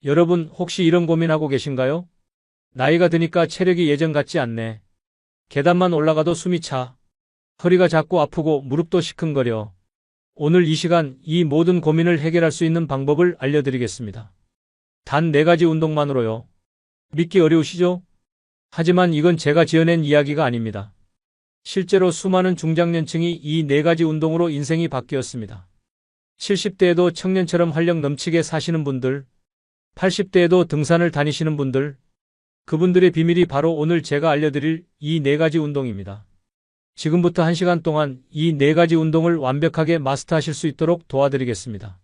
여러분 혹시 이런 고민하고 계신가요? 나이가 드니까 체력이 예전 같지 않네. 계단만 올라가도 숨이 차. 허리가 자꾸 아프고 무릎도 시큰거려. 오늘 이 시간 이 모든 고민을 해결할 수 있는 방법을 알려드리겠습니다. 단 4가지 운동만으로요. 믿기 어려우시죠? 하지만 이건 제가 지어낸 이야기가 아닙니다. 실제로 수많은 중장년층이 이 4가지 운동으로 인생이 바뀌었습니다. 70대에도 청년처럼 활력 넘치게 사시는 분들, 80대에도 등산을 다니시는 분들, 그분들의 비밀이 바로 오늘 제가 알려드릴 이 4가지 운동입니다. 지금부터 1시간 동안 이 4가지 운동을 완벽하게 마스터하실 수 있도록 도와드리겠습니다.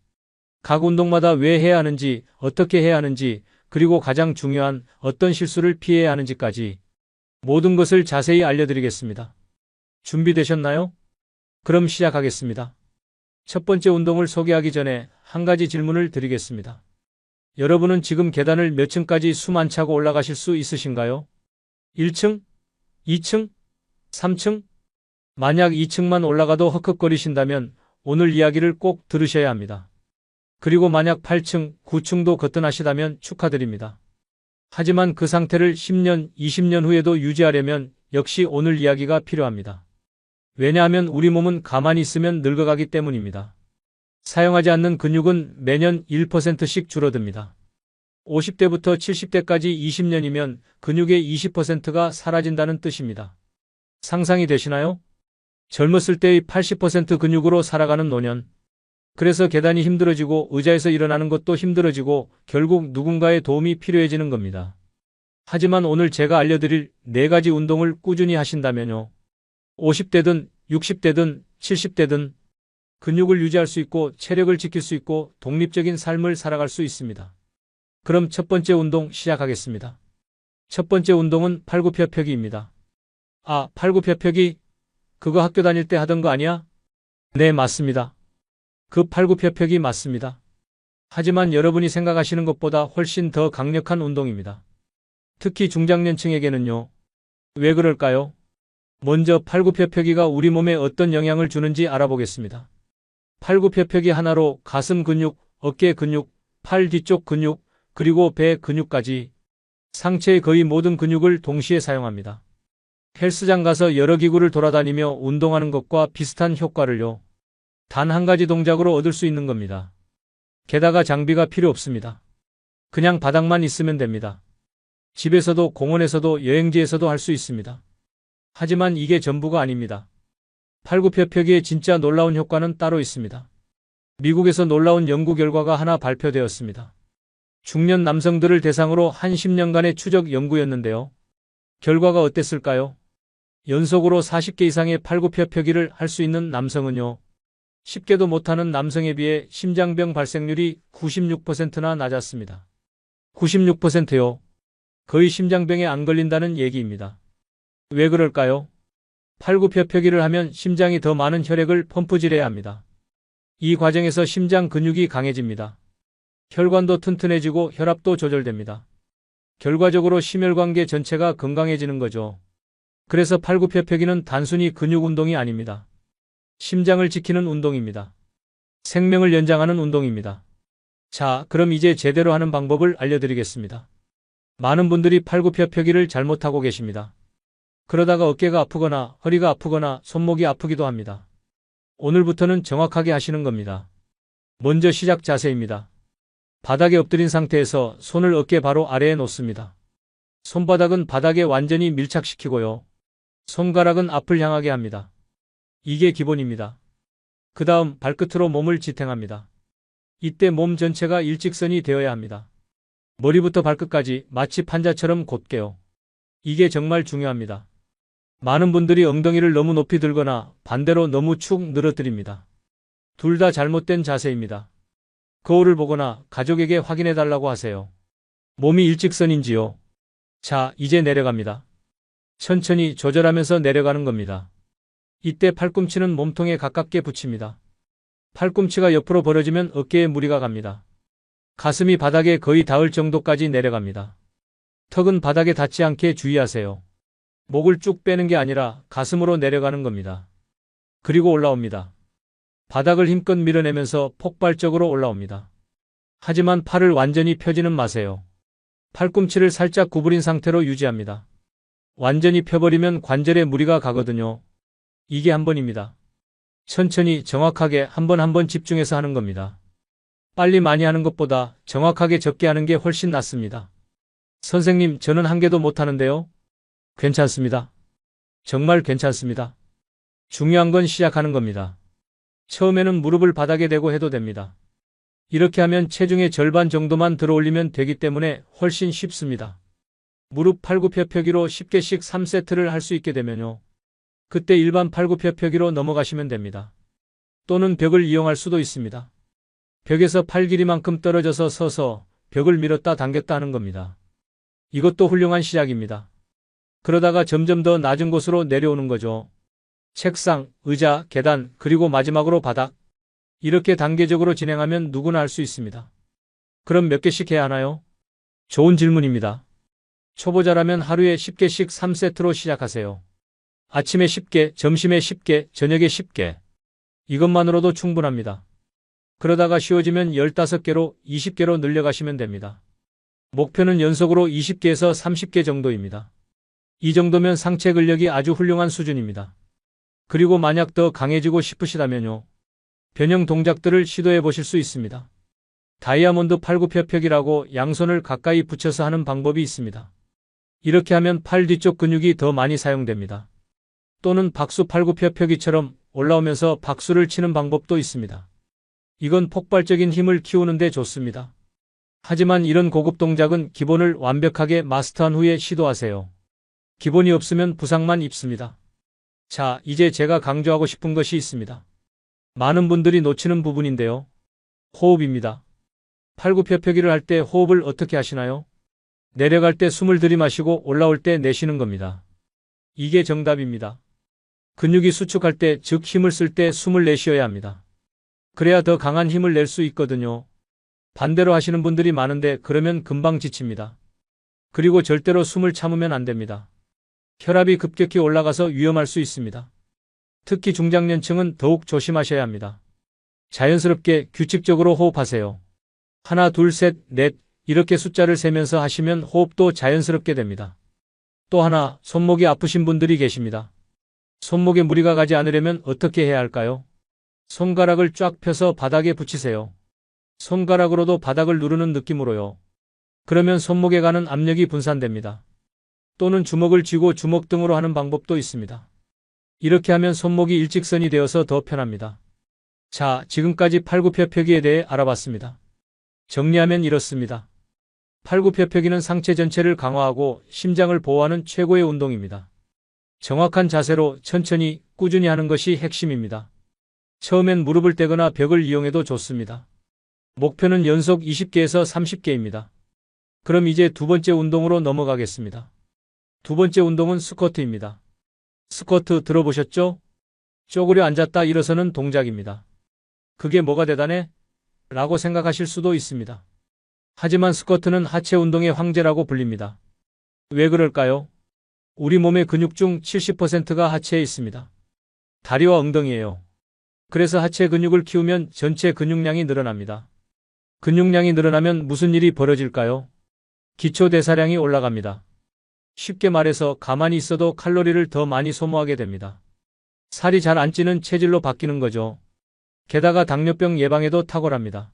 각 운동마다 왜 해야 하는지, 어떻게 해야 하는지, 그리고 가장 중요한 어떤 실수를 피해야 하는지까지 모든 것을 자세히 알려드리겠습니다. 준비되셨나요? 그럼 시작하겠습니다. 첫 번째 운동을 소개하기 전에 한 가지 질문을 드리겠습니다. 여러분은 지금 계단을 몇 층까지 숨 안 차고 올라가실 수 있으신가요? 1층? 2층? 3층? 만약 2층만 올라가도 헉헉거리신다면 오늘 이야기를 꼭 들으셔야 합니다. 그리고 만약 8층, 9층도 거뜬하시다면 축하드립니다. 하지만 그 상태를 10년, 20년 후에도 유지하려면 역시 오늘 이야기가 필요합니다. 왜냐하면 우리 몸은 가만히 있으면 늙어가기 때문입니다. 사용하지 않는 근육은 매년 1%씩 줄어듭니다. 50대부터 70대까지 20년이면 근육의 20%가 사라진다는 뜻입니다. 상상이 되시나요? 젊었을 때의 80% 근육으로 살아가는 노년. 그래서 계단이 힘들어지고 의자에서 일어나는 것도 힘들어지고 결국 누군가의 도움이 필요해지는 겁니다. 하지만 오늘 제가 알려드릴 4가지 운동을 꾸준히 하신다면요. 50대든 60대든 70대든 근육을 유지할 수 있고 체력을 지킬 수 있고 독립적인 삶을 살아갈 수 있습니다. 그럼 첫 번째 운동 시작하겠습니다. 첫 번째 운동은 팔굽혀펴기입니다. 아, 팔굽혀펴기? 그거 학교 다닐 때 하던 거 아니야? 네, 맞습니다. 그 팔굽혀펴기 맞습니다. 하지만 여러분이 생각하시는 것보다 훨씬 더 강력한 운동입니다. 특히 중장년층에게는요. 왜 그럴까요? 먼저 팔굽혀펴기가 우리 몸에 어떤 영향을 주는지 알아보겠습니다. 팔굽혀펴기 하나로 가슴 근육, 어깨 근육, 팔 뒤쪽 근육, 그리고 배 근육까지 상체의 거의 모든 근육을 동시에 사용합니다. 헬스장 가서 여러 기구를 돌아다니며 운동하는 것과 비슷한 효과를요. 단 한 가지 동작으로 얻을 수 있는 겁니다. 게다가 장비가 필요 없습니다. 그냥 바닥만 있으면 됩니다. 집에서도 공원에서도 여행지에서도 할 수 있습니다. 하지만 이게 전부가 아닙니다. 팔굽혀펴기의 진짜 놀라운 효과는 따로 있습니다. 미국에서 놀라운 연구 결과가 하나 발표되었습니다. 중년 남성들을 대상으로 한 10년간의 추적 연구였는데요. 결과가 어땠을까요? 연속으로 40개 이상의 팔굽혀펴기를 할 수 있는 남성은요. 10개도 못하는 남성에 비해 심장병 발생률이 96%나 낮았습니다. 96%요. 거의 심장병에 안 걸린다는 얘기입니다. 왜 그럴까요? 팔굽혀펴기를 하면 심장이 더 많은 혈액을 펌프질해야 합니다. 이 과정에서 심장 근육이 강해집니다. 혈관도 튼튼해지고 혈압도 조절됩니다. 결과적으로 심혈관계 전체가 건강해지는 거죠. 그래서 팔굽혀펴기는 단순히 근육 운동이 아닙니다. 심장을 지키는 운동입니다. 생명을 연장하는 운동입니다. 자, 그럼 이제 제대로 하는 방법을 알려드리겠습니다. 많은 분들이 팔굽혀펴기를 잘못하고 계십니다. 그러다가 어깨가 아프거나 허리가 아프거나 손목이 아프기도 합니다. 오늘부터는 정확하게 하시는 겁니다. 먼저 시작 자세입니다. 바닥에 엎드린 상태에서 손을 어깨 바로 아래에 놓습니다. 손바닥은 바닥에 완전히 밀착시키고요. 손가락은 앞을 향하게 합니다. 이게 기본입니다. 그 다음 발끝으로 몸을 지탱합니다. 이때 몸 전체가 일직선이 되어야 합니다. 머리부터 발끝까지 마치 판자처럼 곧게요. 이게 정말 중요합니다. 많은 분들이 엉덩이를 너무 높이 들거나 반대로 너무 축 늘어뜨립니다. 둘 다 잘못된 자세입니다. 거울을 보거나 가족에게 확인해달라고 하세요. 몸이 일직선인지요? 자, 이제 내려갑니다. 천천히 조절하면서 내려가는 겁니다. 이때 팔꿈치는 몸통에 가깝게 붙입니다. 팔꿈치가 옆으로 벌어지면 어깨에 무리가 갑니다. 가슴이 바닥에 거의 닿을 정도까지 내려갑니다. 턱은 바닥에 닿지 않게 주의하세요. 목을 쭉 빼는 게 아니라 가슴으로 내려가는 겁니다. 그리고 올라옵니다. 바닥을 힘껏 밀어내면서 폭발적으로 올라옵니다. 하지만 팔을 완전히 펴지는 마세요. 팔꿈치를 살짝 구부린 상태로 유지합니다. 완전히 펴버리면 관절에 무리가 가거든요. 이게 한 번입니다. 천천히 정확하게 한 번 한 번 집중해서 하는 겁니다. 빨리 많이 하는 것보다 정확하게 적게 하는 게 훨씬 낫습니다. 선생님, 저는 한 개도 못 하는데요. 괜찮습니다. 정말 괜찮습니다. 중요한 건 시작하는 겁니다. 처음에는 무릎을 바닥에 대고 해도 됩니다. 이렇게 하면 체중의 절반 정도만 들어올리면 되기 때문에 훨씬 쉽습니다. 무릎 팔굽혀펴기로 10개씩 3세트를 할 수 있게 되면요. 그때 일반 팔굽혀펴기로 넘어가시면 됩니다. 또는 벽을 이용할 수도 있습니다. 벽에서 팔 길이만큼 떨어져서 서서 벽을 밀었다 당겼다 하는 겁니다. 이것도 훌륭한 시작입니다. 그러다가 점점 더 낮은 곳으로 내려오는 거죠. 책상, 의자, 계단, 그리고 마지막으로 바닥. 이렇게 단계적으로 진행하면 누구나 할 수 있습니다. 그럼 몇 개씩 해야 하나요? 좋은 질문입니다. 초보자라면 하루에 10개씩 3세트로 시작하세요. 아침에 10개, 점심에 10개, 저녁에 10개. 이것만으로도 충분합니다. 그러다가 쉬워지면 15개로, 20개로 늘려가시면 됩니다. 목표는 연속으로 20개에서 30개 정도입니다. 이 정도면 상체 근력이 아주 훌륭한 수준입니다. 그리고 만약 더 강해지고 싶으시다면요. 변형 동작들을 시도해 보실 수 있습니다. 다이아몬드 팔굽혀펴기라고 양손을 가까이 붙여서 하는 방법이 있습니다. 이렇게 하면 팔 뒤쪽 근육이 더 많이 사용됩니다. 또는 박수 팔굽혀펴기처럼 올라오면서 박수를 치는 방법도 있습니다. 이건 폭발적인 힘을 키우는 데 좋습니다. 하지만 이런 고급 동작은 기본을 완벽하게 마스터한 후에 시도하세요. 기본이 없으면 부상만 입습니다. 자, 이제 제가 강조하고 싶은 것이 있습니다. 많은 분들이 놓치는 부분인데요. 호흡입니다. 팔굽혀펴기를 할 때 호흡을 어떻게 하시나요? 내려갈 때 숨을 들이마시고 올라올 때 내쉬는 겁니다. 이게 정답입니다. 근육이 수축할 때, 즉 힘을 쓸 때 숨을 내쉬어야 합니다. 그래야 더 강한 힘을 낼 수 있거든요. 반대로 하시는 분들이 많은데 그러면 금방 지칩니다. 그리고 절대로 숨을 참으면 안 됩니다. 혈압이 급격히 올라가서 위험할 수 있습니다. 특히 중장년층은 더욱 조심하셔야 합니다. 자연스럽게 규칙적으로 호흡하세요. 하나, 둘, 셋, 넷 이렇게 숫자를 세면서 하시면 호흡도 자연스럽게 됩니다. 또 하나, 손목이 아프신 분들이 계십니다. 손목에 무리가 가지 않으려면 어떻게 해야 할까요? 손가락을 쫙 펴서 바닥에 붙이세요. 손가락으로도 바닥을 누르는 느낌으로요. 그러면 손목에 가는 압력이 분산됩니다. 또는 주먹을 쥐고 주먹 등으로 하는 방법도 있습니다. 이렇게 하면 손목이 일직선이 되어서 더 편합니다. 자, 지금까지 팔굽혀펴기에 대해 알아봤습니다. 정리하면 이렇습니다. 팔굽혀펴기는 상체 전체를 강화하고 심장을 보호하는 최고의 운동입니다. 정확한 자세로 천천히 꾸준히 하는 것이 핵심입니다. 처음엔 무릎을 떼거나 벽을 이용해도 좋습니다. 목표는 연속 20개에서 30개입니다. 그럼 이제 두 번째 운동으로 넘어가겠습니다. 두 번째 운동은 스쿼트입니다. 스쿼트 들어보셨죠? 쪼그려 앉았다 일어서는 동작입니다. 그게 뭐가 대단해? 라고 생각하실 수도 있습니다. 하지만 스쿼트는 하체 운동의 황제라고 불립니다. 왜 그럴까요? 우리 몸의 근육 중 70%가 하체에 있습니다. 다리와 엉덩이예요. 그래서 하체 근육을 키우면 전체 근육량이 늘어납니다. 근육량이 늘어나면 무슨 일이 벌어질까요? 기초 대사량이 올라갑니다. 쉽게 말해서 가만히 있어도 칼로리를 더 많이 소모하게 됩니다. 살이 잘 안 찌는 체질로 바뀌는 거죠. 게다가 당뇨병 예방에도 탁월합니다.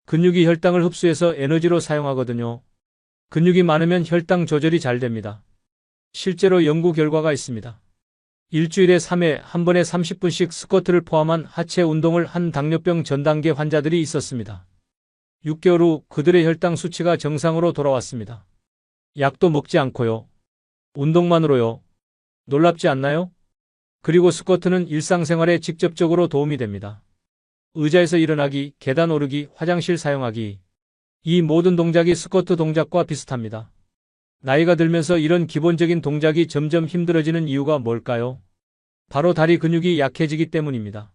근육이 혈당을 흡수해서 에너지로 사용하거든요. 근육이 많으면 혈당 조절이 잘 됩니다. 실제로 연구 결과가 있습니다. 일주일에 3회 한 번에 30분씩 스쿼트를 포함한 하체 운동을 한 당뇨병 전 단계 환자들이 있었습니다. 6개월 후 그들의 혈당 수치가 정상으로 돌아왔습니다. 약도 먹지 않고요. 운동만으로요. 놀랍지 않나요? 그리고 스쿼트는 일상생활에 직접적으로 도움이 됩니다. 의자에서 일어나기, 계단 오르기, 화장실 사용하기. 이 모든 동작이 스쿼트 동작과 비슷합니다. 나이가 들면서 이런 기본적인 동작이 점점 힘들어지는 이유가 뭘까요? 바로 다리 근육이 약해지기 때문입니다.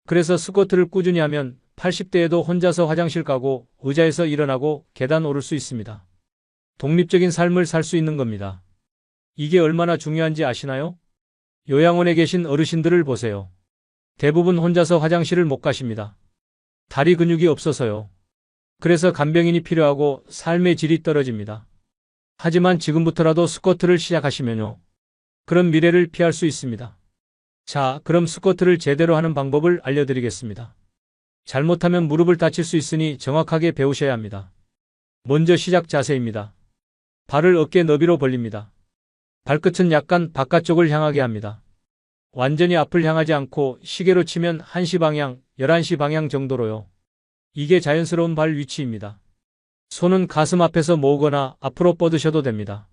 그래서 스쿼트를 꾸준히 하면 80대에도 혼자서 화장실 가고 의자에서 일어나고 계단 오를 수 있습니다. 독립적인 삶을 살 수 있는 겁니다. 이게 얼마나 중요한지 아시나요? 요양원에 계신 어르신들을 보세요. 대부분 혼자서 화장실을 못 가십니다. 다리 근육이 없어서요. 그래서 간병인이 필요하고 삶의 질이 떨어집니다. 하지만 지금부터라도 스쿼트를 시작하시면요. 그런 미래를 피할 수 있습니다. 자, 그럼 스쿼트를 제대로 하는 방법을 알려드리겠습니다. 잘못하면 무릎을 다칠 수 있으니 정확하게 배우셔야 합니다. 먼저 시작 자세입니다. 발을 어깨 너비로 벌립니다. 발끝은 약간 바깥쪽을 향하게 합니다. 완전히 앞을 향하지 않고 시계로 치면 1시 방향, 11시 방향 정도로요. 이게 자연스러운 발 위치입니다. 손은 가슴 앞에서 모으거나 앞으로 뻗으셔도 됩니다.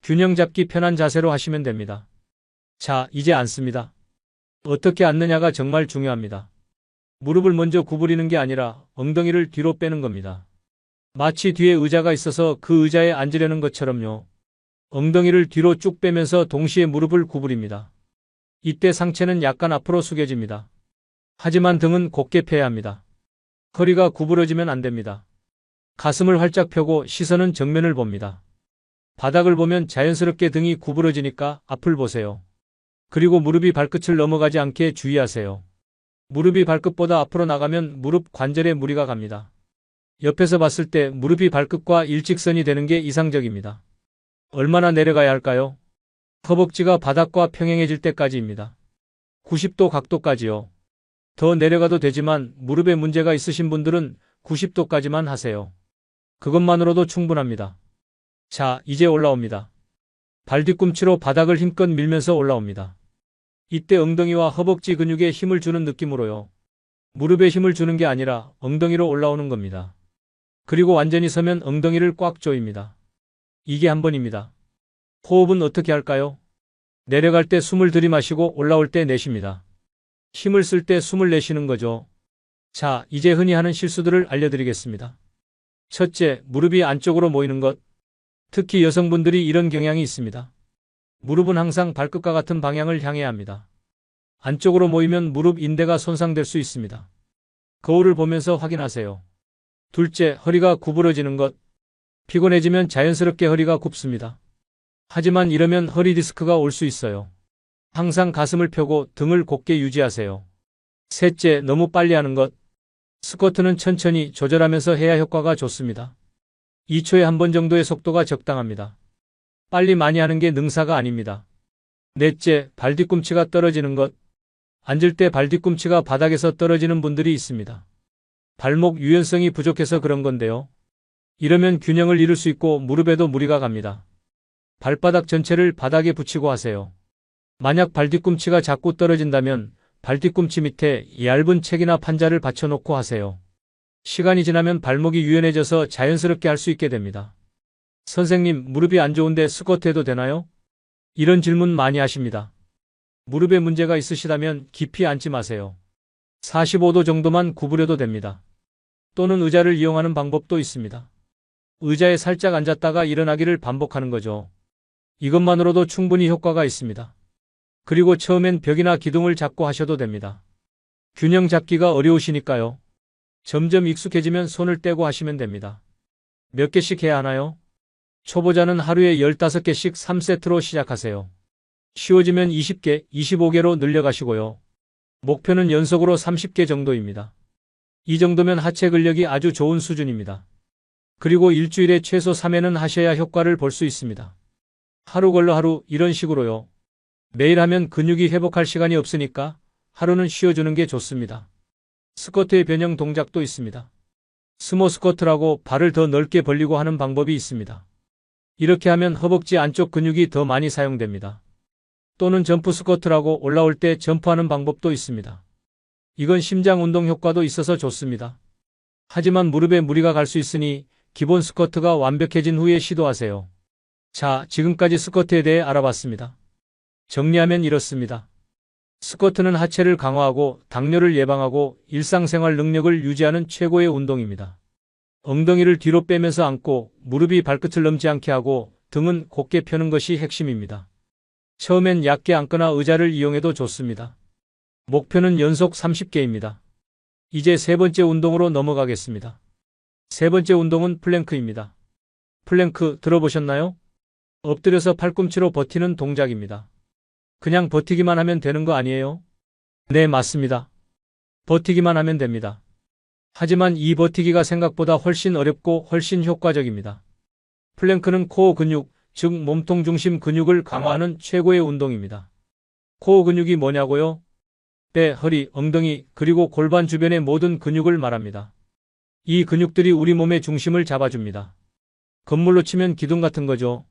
균형 잡기 편한 자세로 하시면 됩니다. 자, 이제 앉습니다. 어떻게 앉느냐가 정말 중요합니다. 무릎을 먼저 구부리는 게 아니라 엉덩이를 뒤로 빼는 겁니다. 마치 뒤에 의자가 있어서 그 의자에 앉으려는 것처럼요. 엉덩이를 뒤로 쭉 빼면서 동시에 무릎을 구부립니다. 이때 상체는 약간 앞으로 숙여집니다. 하지만 등은 곧게 펴야 합니다. 허리가 구부러지면 안 됩니다. 가슴을 활짝 펴고 시선은 정면을 봅니다. 바닥을 보면 자연스럽게 등이 구부러지니까 앞을 보세요. 그리고 무릎이 발끝을 넘어가지 않게 주의하세요. 무릎이 발끝보다 앞으로 나가면 무릎 관절에 무리가 갑니다. 옆에서 봤을 때 무릎이 발끝과 일직선이 되는 게 이상적입니다. 얼마나 내려가야 할까요? 허벅지가 바닥과 평행해질 때까지입니다. 90도 각도까지요. 더 내려가도 되지만 무릎에 문제가 있으신 분들은 90도까지만 하세요. 그것만으로도 충분합니다. 자, 이제 올라옵니다. 발 뒤꿈치로 바닥을 힘껏 밀면서 올라옵니다. 이때 엉덩이와 허벅지 근육에 힘을 주는 느낌으로요. 무릎에 힘을 주는 게 아니라 엉덩이로 올라오는 겁니다. 그리고 완전히 서면 엉덩이를 꽉 조입니다. 이게 한 번입니다. 호흡은 어떻게 할까요? 내려갈 때 숨을 들이마시고 올라올 때 내쉽니다. 힘을 쓸 때 숨을 내쉬는 거죠. 자, 이제 흔히 하는 실수들을 알려드리겠습니다. 첫째, 무릎이 안쪽으로 모이는 것. 특히 여성분들이 이런 경향이 있습니다. 무릎은 항상 발끝과 같은 방향을 향해야 합니다. 안쪽으로 모이면 무릎 인대가 손상될 수 있습니다. 거울을 보면서 확인하세요. 둘째, 허리가 구부러지는 것. 피곤해지면 자연스럽게 허리가 굽습니다. 하지만 이러면 허리 디스크가 올 수 있어요. 항상 가슴을 펴고 등을 곧게 유지하세요. 셋째, 너무 빨리 하는 것. 스쿼트는 천천히 조절하면서 해야 효과가 좋습니다. 2초에 한 번 정도의 속도가 적당합니다. 빨리 많이 하는 게 능사가 아닙니다. 넷째, 발 뒤꿈치가 떨어지는 것. 앉을 때 발 뒤꿈치가 바닥에서 떨어지는 분들이 있습니다. 발목 유연성이 부족해서 그런 건데요. 이러면 균형을 잃을 수 있고 무릎에도 무리가 갑니다. 발바닥 전체를 바닥에 붙이고 하세요. 만약 발 뒤꿈치가 자꾸 떨어진다면 발 뒤꿈치 밑에 얇은 책이나 판자를 받쳐놓고 하세요. 시간이 지나면 발목이 유연해져서 자연스럽게 할 수 있게 됩니다. 선생님, 무릎이 안 좋은데 스쿼트 해도 되나요? 이런 질문 많이 하십니다. 무릎에 문제가 있으시다면 깊이 앉지 마세요. 45도 정도만 구부려도 됩니다. 또는 의자를 이용하는 방법도 있습니다. 의자에 살짝 앉았다가 일어나기를 반복하는 거죠. 이것만으로도 충분히 효과가 있습니다. 그리고 처음엔 벽이나 기둥을 잡고 하셔도 됩니다. 균형 잡기가 어려우시니까요. 점점 익숙해지면 손을 떼고 하시면 됩니다. 몇 개씩 해야 하나요? 초보자는 하루에 15개씩 3세트로 시작하세요. 쉬워지면 20개, 25개로 늘려가시고요. 목표는 연속으로 30개 정도입니다. 이 정도면 하체 근력이 아주 좋은 수준입니다. 그리고 일주일에 최소 3회는 하셔야 효과를 볼 수 있습니다. 하루 걸러 하루 이런 식으로요. 매일 하면 근육이 회복할 시간이 없으니까 하루는 쉬어주는 게 좋습니다. 스쿼트의 변형 동작도 있습니다. 스모 스쿼트라고 발을 더 넓게 벌리고 하는 방법이 있습니다. 이렇게 하면 허벅지 안쪽 근육이 더 많이 사용됩니다. 또는 점프 스쿼트라고 올라올 때 점프하는 방법도 있습니다. 이건 심장 운동 효과도 있어서 좋습니다. 하지만 무릎에 무리가 갈 수 있으니 기본 스쿼트가 완벽해진 후에 시도하세요. 자, 지금까지 스쿼트에 대해 알아봤습니다. 정리하면 이렇습니다. 스쿼트는 하체를 강화하고 당뇨를 예방하고 일상생활 능력을 유지하는 최고의 운동입니다. 엉덩이를 뒤로 빼면서 앉고 무릎이 발끝을 넘지 않게 하고 등은 곧게 펴는 것이 핵심입니다. 처음엔 얕게 앉거나 의자를 이용해도 좋습니다. 목표는 연속 30개입니다. 이제 세 번째 운동으로 넘어가겠습니다. 세 번째 운동은 플랭크입니다. 플랭크 들어보셨나요? 엎드려서 팔꿈치로 버티는 동작입니다. 그냥 버티기만 하면 되는 거 아니에요? 네, 맞습니다. 버티기만 하면 됩니다. 하지만 이 버티기가 생각보다 훨씬 어렵고 훨씬 효과적입니다. 플랭크는 코어 근육, 즉 몸통 중심 근육을 강화하는 최고의 운동입니다. 코어 근육이 뭐냐고요? 배, 허리, 엉덩이, 그리고 골반 주변의 모든 근육을 말합니다. 이 근육들이 우리 몸의 중심을 잡아줍니다. 건물로 치면 기둥 같은 거죠.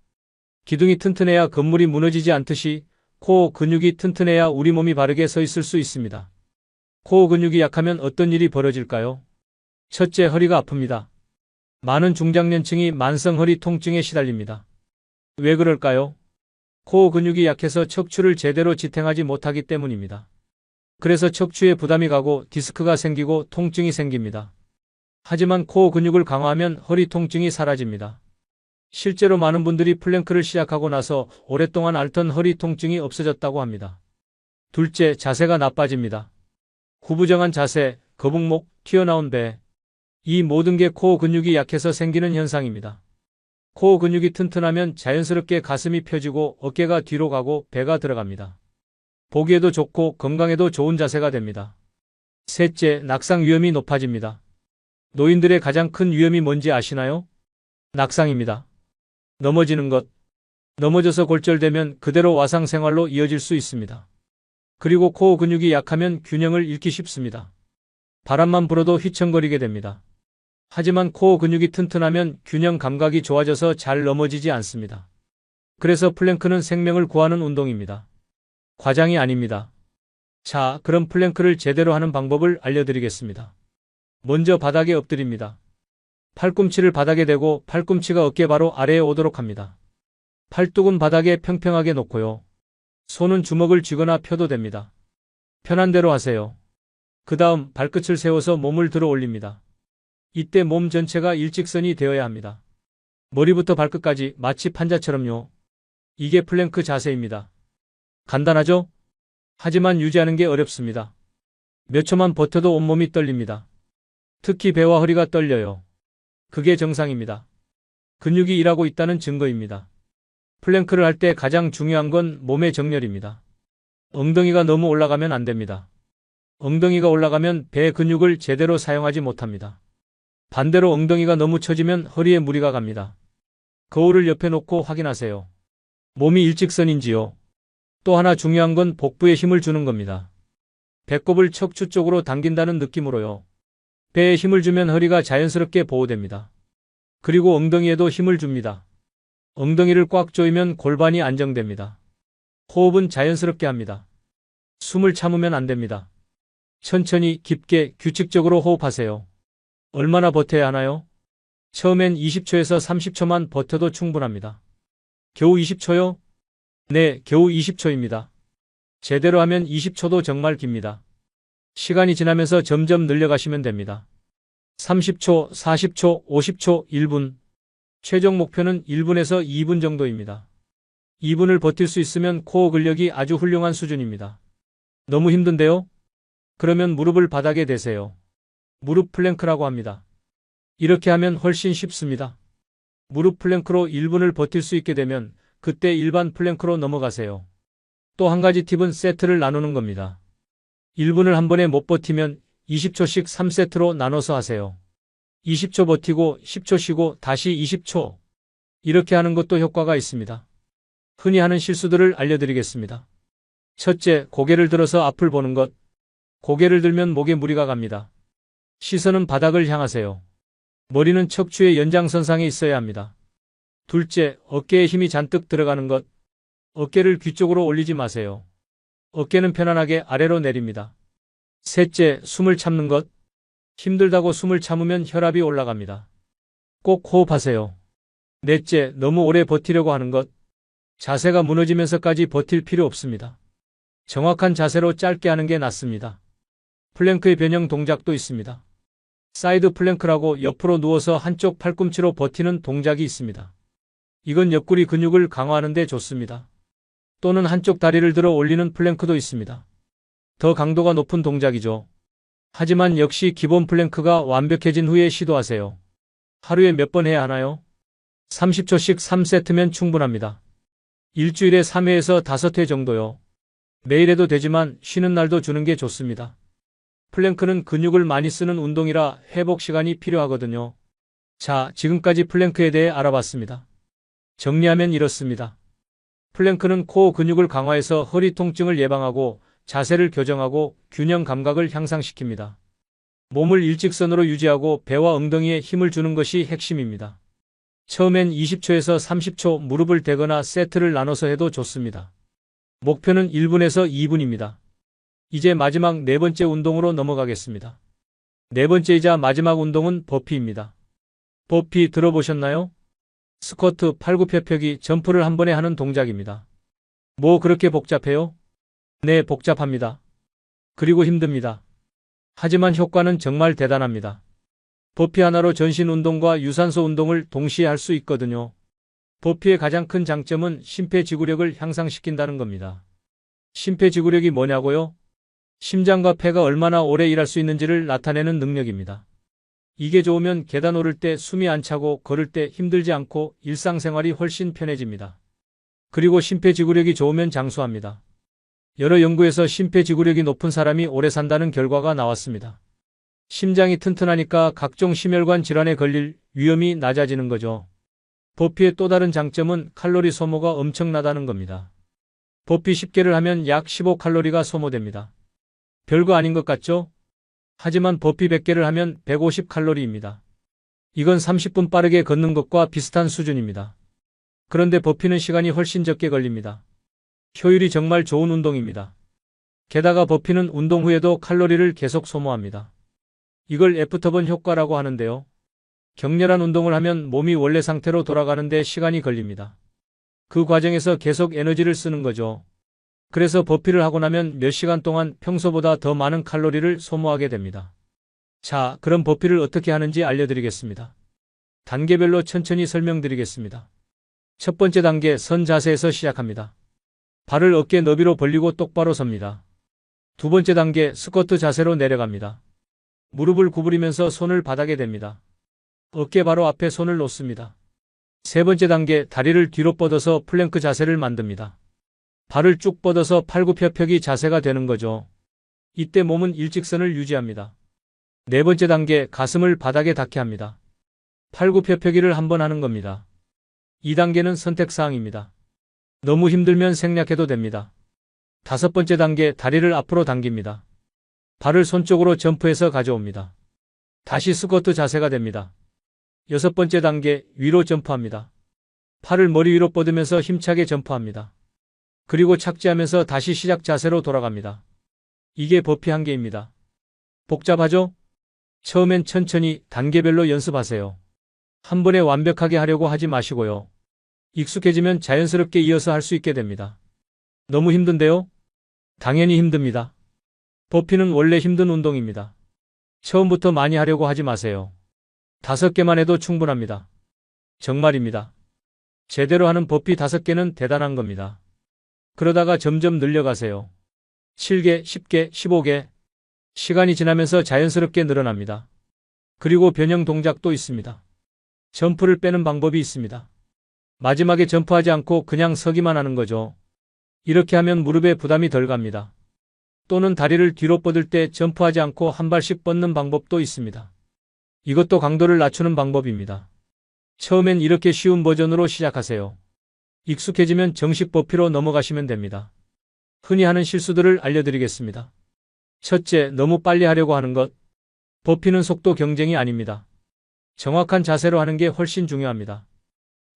기둥이 튼튼해야 건물이 무너지지 않듯이 코어 근육이 튼튼해야 우리 몸이 바르게 서 있을 수 있습니다. 코어 근육이 약하면 어떤 일이 벌어질까요? 첫째, 허리가 아픕니다. 많은 중장년층이 만성 허리 통증에 시달립니다. 왜 그럴까요? 코어 근육이 약해서 척추를 제대로 지탱하지 못하기 때문입니다. 그래서 척추에 부담이 가고 디스크가 생기고 통증이 생깁니다. 하지만 코어 근육을 강화하면 허리 통증이 사라집니다. 실제로 많은 분들이 플랭크를 시작하고 나서 오랫동안 앓던 허리 통증이 없어졌다고 합니다. 둘째, 자세가 나빠집니다. 구부정한 자세, 거북목, 튀어나온 배. 이 모든 게 코어 근육이 약해서 생기는 현상입니다. 코어 근육이 튼튼하면 자연스럽게 가슴이 펴지고 어깨가 뒤로 가고 배가 들어갑니다. 보기에도 좋고 건강에도 좋은 자세가 됩니다. 셋째, 낙상 위험이 높아집니다. 노인들의 가장 큰 위험이 뭔지 아시나요? 낙상입니다. 넘어지는 것. 넘어져서 골절되면 그대로 와상 생활로 이어질 수 있습니다. 그리고 코어 근육이 약하면 균형을 잃기 쉽습니다. 바람만 불어도 휘청거리게 됩니다. 하지만 코어 근육이 튼튼하면 균형 감각이 좋아져서 잘 넘어지지 않습니다. 그래서 플랭크는 생명을 구하는 운동입니다. 과장이 아닙니다. 자, 그럼 플랭크를 제대로 하는 방법을 알려드리겠습니다. 먼저 바닥에 엎드립니다. 팔꿈치를 바닥에 대고 팔꿈치가 어깨 바로 아래에 오도록 합니다. 팔뚝은 바닥에 평평하게 놓고요. 손은 주먹을 쥐거나 펴도 됩니다. 편한 대로 하세요. 그 다음 발끝을 세워서 몸을 들어 올립니다. 이때 몸 전체가 일직선이 되어야 합니다. 머리부터 발끝까지 마치 판자처럼요. 이게 플랭크 자세입니다. 간단하죠? 하지만 유지하는 게 어렵습니다. 몇 초만 버텨도 온몸이 떨립니다. 특히 배와 허리가 떨려요. 그게 정상입니다. 근육이 일하고 있다는 증거입니다. 플랭크를 할 때 가장 중요한 건 몸의 정렬입니다. 엉덩이가 너무 올라가면 안 됩니다. 엉덩이가 올라가면 배 근육을 제대로 사용하지 못합니다. 반대로 엉덩이가 너무 처지면 허리에 무리가 갑니다. 거울을 옆에 놓고 확인하세요. 몸이 일직선인지요. 또 하나 중요한 건 복부에 힘을 주는 겁니다. 배꼽을 척추 쪽으로 당긴다는 느낌으로요. 배에 힘을 주면 허리가 자연스럽게 보호됩니다. 그리고 엉덩이에도 힘을 줍니다. 엉덩이를 꽉 조이면 골반이 안정됩니다. 호흡은 자연스럽게 합니다. 숨을 참으면 안 됩니다. 천천히 깊게 규칙적으로 호흡하세요. 얼마나 버텨야 하나요? 처음엔 20초에서 30초만 버텨도 충분합니다. 겨우 20초요? 네, 겨우 20초입니다. 제대로 하면 20초도 정말 깁니다. 시간이 지나면서 점점 늘려가시면 됩니다. 30초, 40초, 50초, 1분. 최종 목표는 1분에서 2분 정도입니다. 2분을 버틸 수 있으면 코어 근력이 아주 훌륭한 수준입니다. 너무 힘든데요? 그러면 무릎을 바닥에 대세요. 무릎 플랭크라고 합니다. 이렇게 하면 훨씬 쉽습니다. 무릎 플랭크로 1분을 버틸 수 있게 되면 그때 일반 플랭크로 넘어가세요. 또 한 가지 팁은 세트를 나누는 겁니다. 1분을 한 번에 못 버티면 20초씩 3세트로 나눠서 하세요. 20초 버티고 10초 쉬고 다시 20초. 이렇게 하는 것도 효과가 있습니다. 흔히 하는 실수들을 알려드리겠습니다. 첫째, 고개를 들어서 앞을 보는 것. 고개를 들면 목에 무리가 갑니다. 시선은 바닥을 향하세요. 머리는 척추의 연장선상에 있어야 합니다. 둘째, 어깨에 힘이 잔뜩 들어가는 것. 어깨를 귀 쪽으로 올리지 마세요. 어깨는 편안하게 아래로 내립니다. 셋째, 숨을 참는 것. 힘들다고 숨을 참으면 혈압이 올라갑니다. 꼭 호흡하세요. 넷째, 너무 오래 버티려고 하는 것. 자세가 무너지면서까지 버틸 필요 없습니다. 정확한 자세로 짧게 하는 게 낫습니다. 플랭크의 변형 동작도 있습니다. 사이드 플랭크라고 옆으로 누워서 한쪽 팔꿈치로 버티는 동작이 있습니다. 이건 옆구리 근육을 강화하는 데 좋습니다. 또는 한쪽 다리를 들어 올리는 플랭크도 있습니다. 더 강도가 높은 동작이죠. 하지만 역시 기본 플랭크가 완벽해진 후에 시도하세요. 하루에 몇 번 해야 하나요? 30초씩 3세트면 충분합니다. 일주일에 3회에서 5회 정도요. 매일 해도 되지만 쉬는 날도 주는 게 좋습니다. 플랭크는 근육을 많이 쓰는 운동이라 회복 시간이 필요하거든요. 자, 지금까지 플랭크에 대해 알아봤습니다. 정리하면 이렇습니다. 플랭크는 코어 근육을 강화해서 허리 통증을 예방하고 자세를 교정하고 균형 감각을 향상시킵니다. 몸을 일직선으로 유지하고 배와 엉덩이에 힘을 주는 것이 핵심입니다. 처음엔 20초에서 30초 무릎을 대거나 세트를 나눠서 해도 좋습니다. 목표는 1분에서 2분입니다. 이제 마지막 네 번째 운동으로 넘어가겠습니다. 네 번째이자 마지막 운동은 버피입니다. 버피 들어보셨나요? 스쿼트, 팔굽혀펴기, 점프를 한 번에 하는 동작입니다. 뭐 그렇게 복잡해요? 네, 복잡합니다. 그리고 힘듭니다. 하지만 효과는 정말 대단합니다. 버피 하나로 전신 운동과 유산소 운동을 동시에 할 수 있거든요. 버피의 가장 큰 장점은 심폐지구력을 향상시킨다는 겁니다. 심폐지구력이 뭐냐고요? 심장과 폐가 얼마나 오래 일할 수 있는지를 나타내는 능력입니다. 이게 좋으면 계단 오를 때 숨이 안 차고 걸을 때 힘들지 않고 일상생활이 훨씬 편해집니다. 그리고 심폐지구력이 좋으면 장수합니다. 여러 연구에서 심폐지구력이 높은 사람이 오래 산다는 결과가 나왔습니다. 심장이 튼튼하니까 각종 심혈관 질환에 걸릴 위험이 낮아지는 거죠. 버피의 또 다른 장점은 칼로리 소모가 엄청나다는 겁니다. 버피 10개를 하면 약 15칼로리가 소모됩니다. 별거 아닌 것 같죠? 하지만 버피 100개를 하면 150칼로리입니다. 이건 30분 빠르게 걷는 것과 비슷한 수준입니다. 그런데 버피는 시간이 훨씬 적게 걸립니다. 효율이 정말 좋은 운동입니다. 게다가 버피는 운동 후에도 칼로리를 계속 소모합니다. 이걸 애프터번 효과라고 하는데요. 격렬한 운동을 하면 몸이 원래 상태로 돌아가는데 시간이 걸립니다. 그 과정에서 계속 에너지를 쓰는 거죠. 그래서 버피를 하고 나면 몇 시간 동안 평소보다 더 많은 칼로리를 소모하게 됩니다. 자, 그럼 버피를 어떻게 하는지 알려드리겠습니다. 단계별로 천천히 설명드리겠습니다. 첫 번째 단계, 선 자세에서 시작합니다. 발을 어깨 너비로 벌리고 똑바로 섭니다. 두 번째 단계, 스쿼트 자세로 내려갑니다. 무릎을 구부리면서 손을 바닥에 댑니다. 어깨 바로 앞에 손을 놓습니다. 세 번째 단계, 다리를 뒤로 뻗어서 플랭크 자세를 만듭니다. 발을 쭉 뻗어서 팔굽혀펴기 자세가 되는 거죠. 이때 몸은 일직선을 유지합니다. 네 번째 단계, 가슴을 바닥에 닿게 합니다. 팔굽혀펴기를 한 번 하는 겁니다. 이 단계는 선택사항입니다. 너무 힘들면 생략해도 됩니다. 다섯 번째 단계, 다리를 앞으로 당깁니다. 발을 손 쪽으로 점프해서 가져옵니다. 다시 스쿼트 자세가 됩니다. 여섯 번째 단계, 위로 점프합니다. 팔을 머리 위로 뻗으면서 힘차게 점프합니다. 그리고 착지하면서 다시 시작 자세로 돌아갑니다. 이게 버피 한계입니다. 복잡하죠? 처음엔 천천히 단계별로 연습하세요. 한 번에 완벽하게 하려고 하지 마시고요. 익숙해지면 자연스럽게 이어서 할 수 있게 됩니다. 너무 힘든데요? 당연히 힘듭니다. 버피는 원래 힘든 운동입니다. 처음부터 많이 하려고 하지 마세요. 5개만 해도 충분합니다. 정말입니다. 제대로 하는 버피 5개는 대단한 겁니다. 그러다가 점점 늘려가세요. 7개, 10개, 15개. 시간이 지나면서 자연스럽게 늘어납니다. 그리고 변형 동작도 있습니다. 점프를 빼는 방법이 있습니다. 마지막에 점프하지 않고 그냥 서기만 하는 거죠. 이렇게 하면 무릎에 부담이 덜 갑니다. 또는 다리를 뒤로 뻗을 때 점프하지 않고 한 발씩 뻗는 방법도 있습니다. 이것도 강도를 낮추는 방법입니다. 처음엔 이렇게 쉬운 버전으로 시작하세요. 익숙해지면 정식 버피로 넘어가시면 됩니다. 흔히 하는 실수들을 알려드리겠습니다. 첫째, 너무 빨리 하려고 하는 것. 버피는 속도 경쟁이 아닙니다. 정확한 자세로 하는 게 훨씬 중요합니다.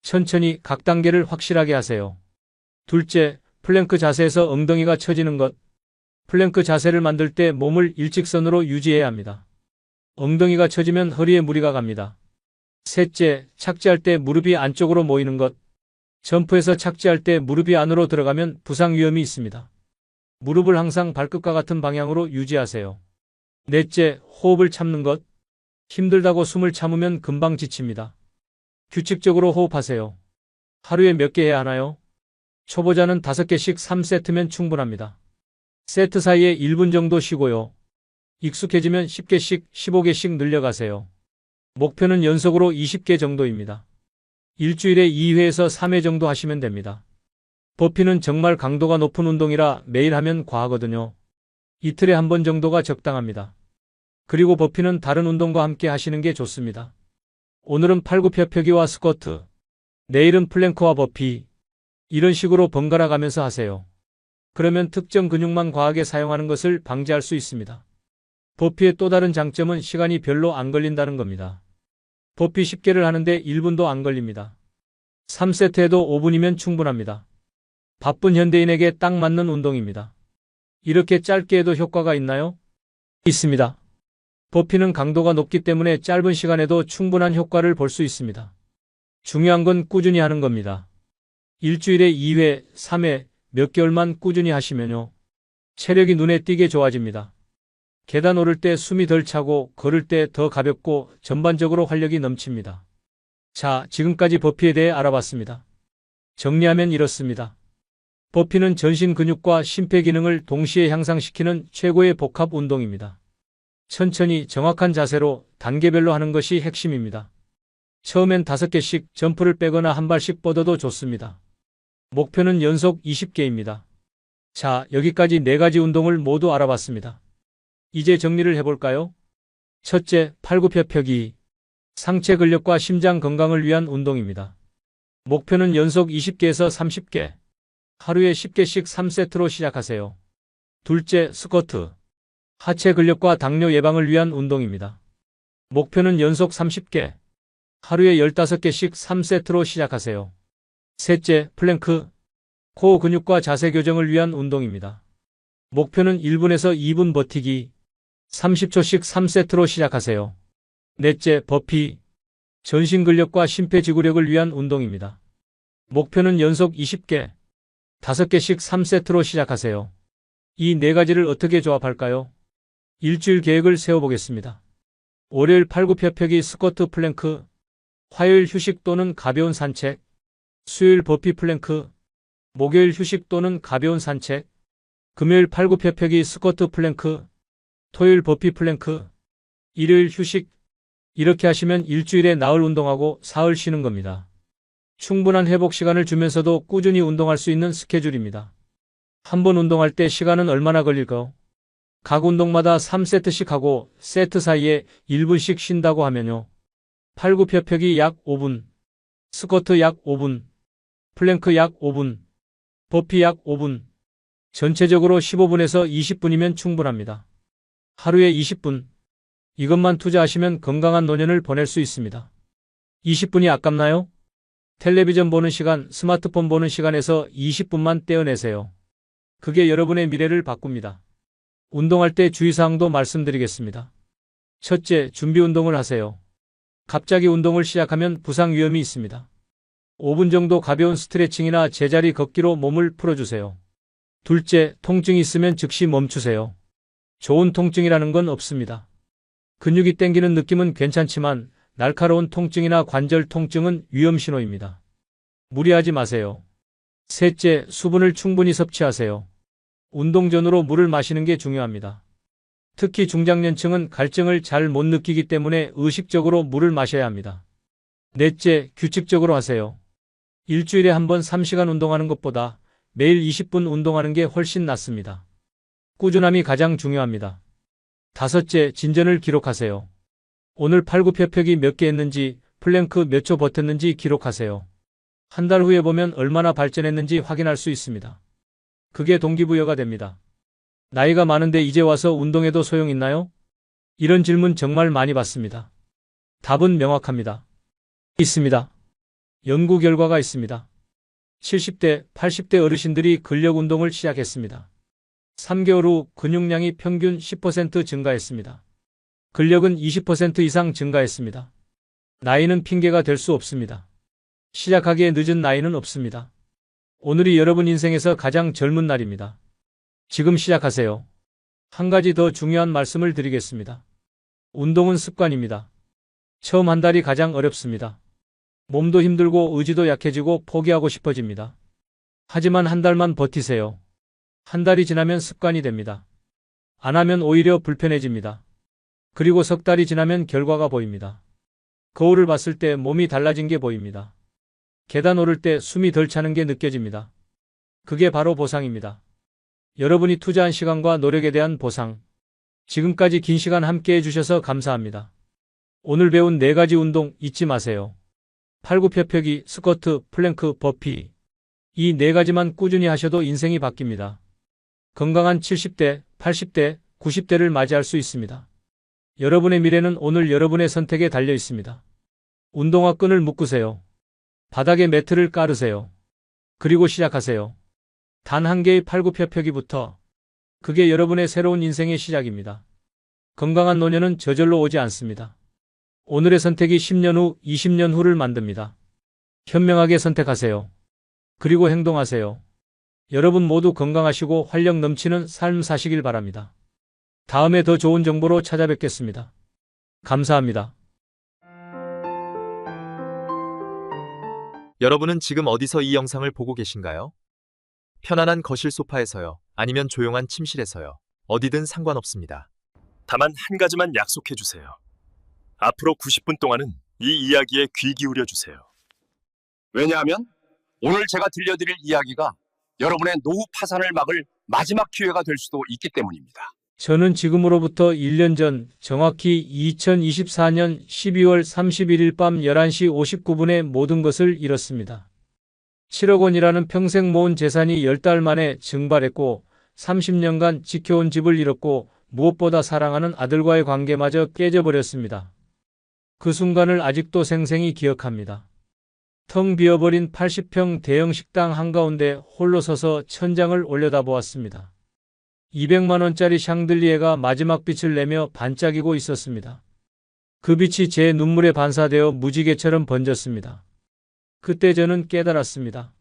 천천히 각 단계를 확실하게 하세요. 둘째, 플랭크 자세에서 엉덩이가 처지는 것. 플랭크 자세를 만들 때 몸을 일직선으로 유지해야 합니다. 엉덩이가 처지면 허리에 무리가 갑니다. 셋째, 착지할 때 무릎이 안쪽으로 모이는 것. 점프해서 착지할 때 무릎이 안으로 들어가면 부상 위험이 있습니다. 무릎을 항상 발끝과 같은 방향으로 유지하세요. 넷째, 호흡을 참는 것. 힘들다고 숨을 참으면 금방 지칩니다. 규칙적으로 호흡하세요. 하루에 몇 개 해야 하나요? 초보자는 5개씩 3세트면 충분합니다. 세트 사이에 1분 정도 쉬고요. 익숙해지면 10개씩, 15개씩 늘려가세요. 목표는 연속으로 20개 정도입니다. 일주일에 2회에서 3회 정도 하시면 됩니다. 버피는 정말 강도가 높은 운동이라 매일 하면 과하거든요. 이틀에 한 번 정도가 적당합니다. 그리고 버피는 다른 운동과 함께 하시는 게 좋습니다. 오늘은 팔굽혀펴기와 스쿼트, 내일은 플랭크와 버피, 이런 식으로 번갈아 가면서 하세요. 그러면 특정 근육만 과하게 사용하는 것을 방지할 수 있습니다. 버피의 또 다른 장점은 시간이 별로 안 걸린다는 겁니다. 버피 10개를 하는데 1분도 안 걸립니다. 3세트 해도 5분이면 충분합니다. 바쁜 현대인에게 딱 맞는 운동입니다. 이렇게 짧게 해도 효과가 있나요? 있습니다. 버피는 강도가 높기 때문에 짧은 시간에도 충분한 효과를 볼 수 있습니다. 중요한 건 꾸준히 하는 겁니다. 일주일에 2회, 3회, 몇 개월만 꾸준히 하시면요. 체력이 눈에 띄게 좋아집니다. 계단 오를 때 숨이 덜 차고 걸을 때 더 가볍고 전반적으로 활력이 넘칩니다. 자, 지금까지 버피에 대해 알아봤습니다. 정리하면 이렇습니다. 버피는 전신 근육과 심폐 기능을 동시에 향상시키는 최고의 복합 운동입니다. 천천히 정확한 자세로 단계별로 하는 것이 핵심입니다. 처음엔 5개씩 점프를 빼거나 한 발씩 뻗어도 좋습니다. 목표는 연속 20개입니다. 자, 여기까지 4가지 운동을 모두 알아봤습니다. 이제 정리를 해볼까요? 첫째, 팔굽혀펴기. 상체 근력과 심장 건강을 위한 운동입니다. 목표는 연속 20개에서 30개. 하루에 10개씩 3세트로 시작하세요. 둘째, 스쿼트. 하체 근력과 당뇨 예방을 위한 운동입니다. 목표는 연속 30개. 하루에 15개씩 3세트로 시작하세요. 셋째, 플랭크. 코어 근육과 자세 교정을 위한 운동입니다. 목표는 1분에서 2분 버티기. 30초씩 3세트로 시작하세요. 넷째, 버피. 전신 근력과 심폐지구력을 위한 운동입니다. 목표는 연속 20개. 5개씩 3세트로 시작하세요. 이 4가지를 어떻게 조합할까요? 일주일 계획을 세워보겠습니다. 월요일 팔굽혀펴기 스쿼트 플랭크, 화요일 휴식 또는 가벼운 산책, 수요일 버피 플랭크, 목요일 휴식 또는 가벼운 산책, 금요일 팔굽혀펴기 스쿼트 플랭크, 토요일 버피 플랭크, 일요일 휴식. 이렇게 하시면 일주일에 나흘 운동하고 사흘 쉬는 겁니다. 충분한 회복 시간을 주면서도 꾸준히 운동할 수 있는 스케줄입니다. 한 번 운동할 때 시간은 얼마나 걸릴까요? 각 운동마다 3세트씩 하고 세트 사이에 1분씩 쉰다고 하면요. 팔굽혀펴기 약 5분, 스쿼트 약 5분, 플랭크 약 5분, 버피 약 5분, 전체적으로 15분에서 20분이면 충분합니다. 하루에 20분, 이것만 투자하시면 건강한 노년을 보낼 수 있습니다. 20분이 아깝나요? 텔레비전 보는 시간, 스마트폰 보는 시간에서 20분만 떼어내세요. 그게 여러분의 미래를 바꿉니다. 운동할 때 주의사항도 말씀드리겠습니다. 첫째, 준비 운동을 하세요. 갑자기 운동을 시작하면 부상 위험이 있습니다. 5분 정도 가벼운 스트레칭이나 제자리 걷기로 몸을 풀어주세요. 둘째, 통증이 있으면 즉시 멈추세요. 좋은 통증이라는 건 없습니다. 근육이 땡기는 느낌은 괜찮지만 날카로운 통증이나 관절 통증은 위험 신호입니다. 무리하지 마세요. 셋째, 수분을 충분히 섭취하세요. 운동 전으로 물을 마시는 게 중요합니다. 특히 중장년층은 갈증을 잘 못 느끼기 때문에 의식적으로 물을 마셔야 합니다. 넷째, 규칙적으로 하세요. 일주일에 한 번 3시간 운동하는 것보다 매일 20분 운동하는 게 훨씬 낫습니다. 꾸준함이 가장 중요합니다. 다섯째, 진전을 기록하세요. 오늘 팔굽혀펴기 몇 개 했는지, 플랭크 몇 초 버텼는지 기록하세요. 한 달 후에 보면 얼마나 발전했는지 확인할 수 있습니다. 그게 동기부여가 됩니다. 나이가 많은데 이제 와서 운동해도 소용있나요? 이런 질문 정말 많이 받습니다. 답은 명확합니다. 있습니다. 연구 결과가 있습니다. 70대, 80대 어르신들이 근력 운동을 시작했습니다. 3개월 후 근육량이 평균 10% 증가했습니다. 근력은 20% 이상 증가했습니다. 나이는 핑계가 될 수 없습니다. 시작하기에 늦은 나이는 없습니다. 오늘이 여러분 인생에서 가장 젊은 날입니다. 지금 시작하세요. 한 가지 더 중요한 말씀을 드리겠습니다. 운동은 습관입니다. 처음 한 달이 가장 어렵습니다. 몸도 힘들고 의지도 약해지고 포기하고 싶어집니다. 하지만 한 달만 버티세요. 한 달이 지나면 습관이 됩니다. 안 하면 오히려 불편해집니다. 그리고 석 달이 지나면 결과가 보입니다. 거울을 봤을 때 몸이 달라진 게 보입니다. 계단 오를 때 숨이 덜 차는 게 느껴집니다. 그게 바로 보상입니다. 여러분이 투자한 시간과 노력에 대한 보상. 지금까지 긴 시간 함께 해주셔서 감사합니다. 오늘 배운 4가지 운동 잊지 마세요. 팔굽혀펴기, 스쿼트, 플랭크, 버피. 이 4가지만 꾸준히 하셔도 인생이 바뀝니다. 건강한 70대, 80대, 90대를 맞이할 수 있습니다. 여러분의 미래는 오늘 여러분의 선택에 달려 있습니다. 운동화 끈을 묶으세요. 바닥에 매트를 깔으세요. 그리고 시작하세요. 단 한 개의 팔굽혀펴기부터. 그게 여러분의 새로운 인생의 시작입니다. 건강한 노년은 저절로 오지 않습니다. 오늘의 선택이 10년 후, 20년 후를 만듭니다. 현명하게 선택하세요. 그리고 행동하세요. 여러분 모두 건강하시고 활력 넘치는 삶 사시길 바랍니다. 다음에 더 좋은 정보로 찾아뵙겠습니다. 감사합니다. 여러분은 지금 어디서 이 영상을 보고 계신가요? 편안한 거실 소파에서요, 아니면 조용한 침실에서요. 어디든 상관없습니다. 다만 한 가지만 약속해 주세요. 앞으로 90분 동안은 이 이야기에 귀 기울여 주세요. 왜냐하면 오늘 제가 들려드릴 이야기가 여러분의 노후 파산을 막을 마지막 기회가 될 수도 있기 때문입니다. 저는 지금으로부터 1년 전, 정확히 2024년 12월 31일 밤 11시 59분에 모든 것을 잃었습니다. 7억 원이라는 평생 모은 재산이 10달 만에 증발했고 30년간 지켜온 집을 잃었고 무엇보다 사랑하는 아들과의 관계마저 깨져버렸습니다. 그 순간을 아직도 생생히 기억합니다. 텅 비어버린 80평 대형 식당 한가운데 홀로 서서 천장을 올려다보았습니다. 200만 원짜리 샹들리에가 마지막 빛을 내며 반짝이고 있었습니다. 그 빛이 제 눈물에 반사되어 무지개처럼 번졌습니다. 그때 저는 깨달았습니다.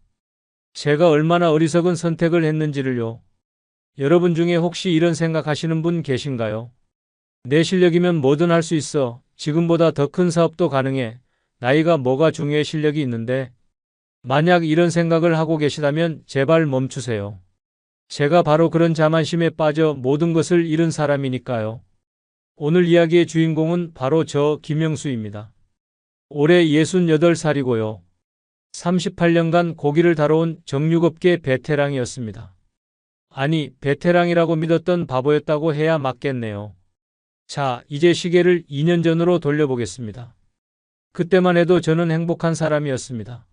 제가 얼마나 어리석은 선택을 했는지를요. 여러분 중에 혹시 이런 생각하시는 분 계신가요? 내 실력이면 뭐든 할 수 있어. 지금보다 더 큰 사업도 가능해. 나이가 뭐가 중요해, 실력이 있는데. 만약 이런 생각을 하고 계시다면 제발 멈추세요. 제가 바로 그런 자만심에 빠져 모든 것을 잃은 사람이니까요. 오늘 이야기의 주인공은 바로 저 김영수입니다. 올해 68살이고요. 38년간 고기를 다뤄온 정육업계 베테랑이었습니다. 아니, 베테랑이라고 믿었던 바보였다고 해야 맞겠네요. 자, 이제 시계를 2년 전으로 돌려보겠습니다. 그때만 해도 저는 행복한 사람이었습니다.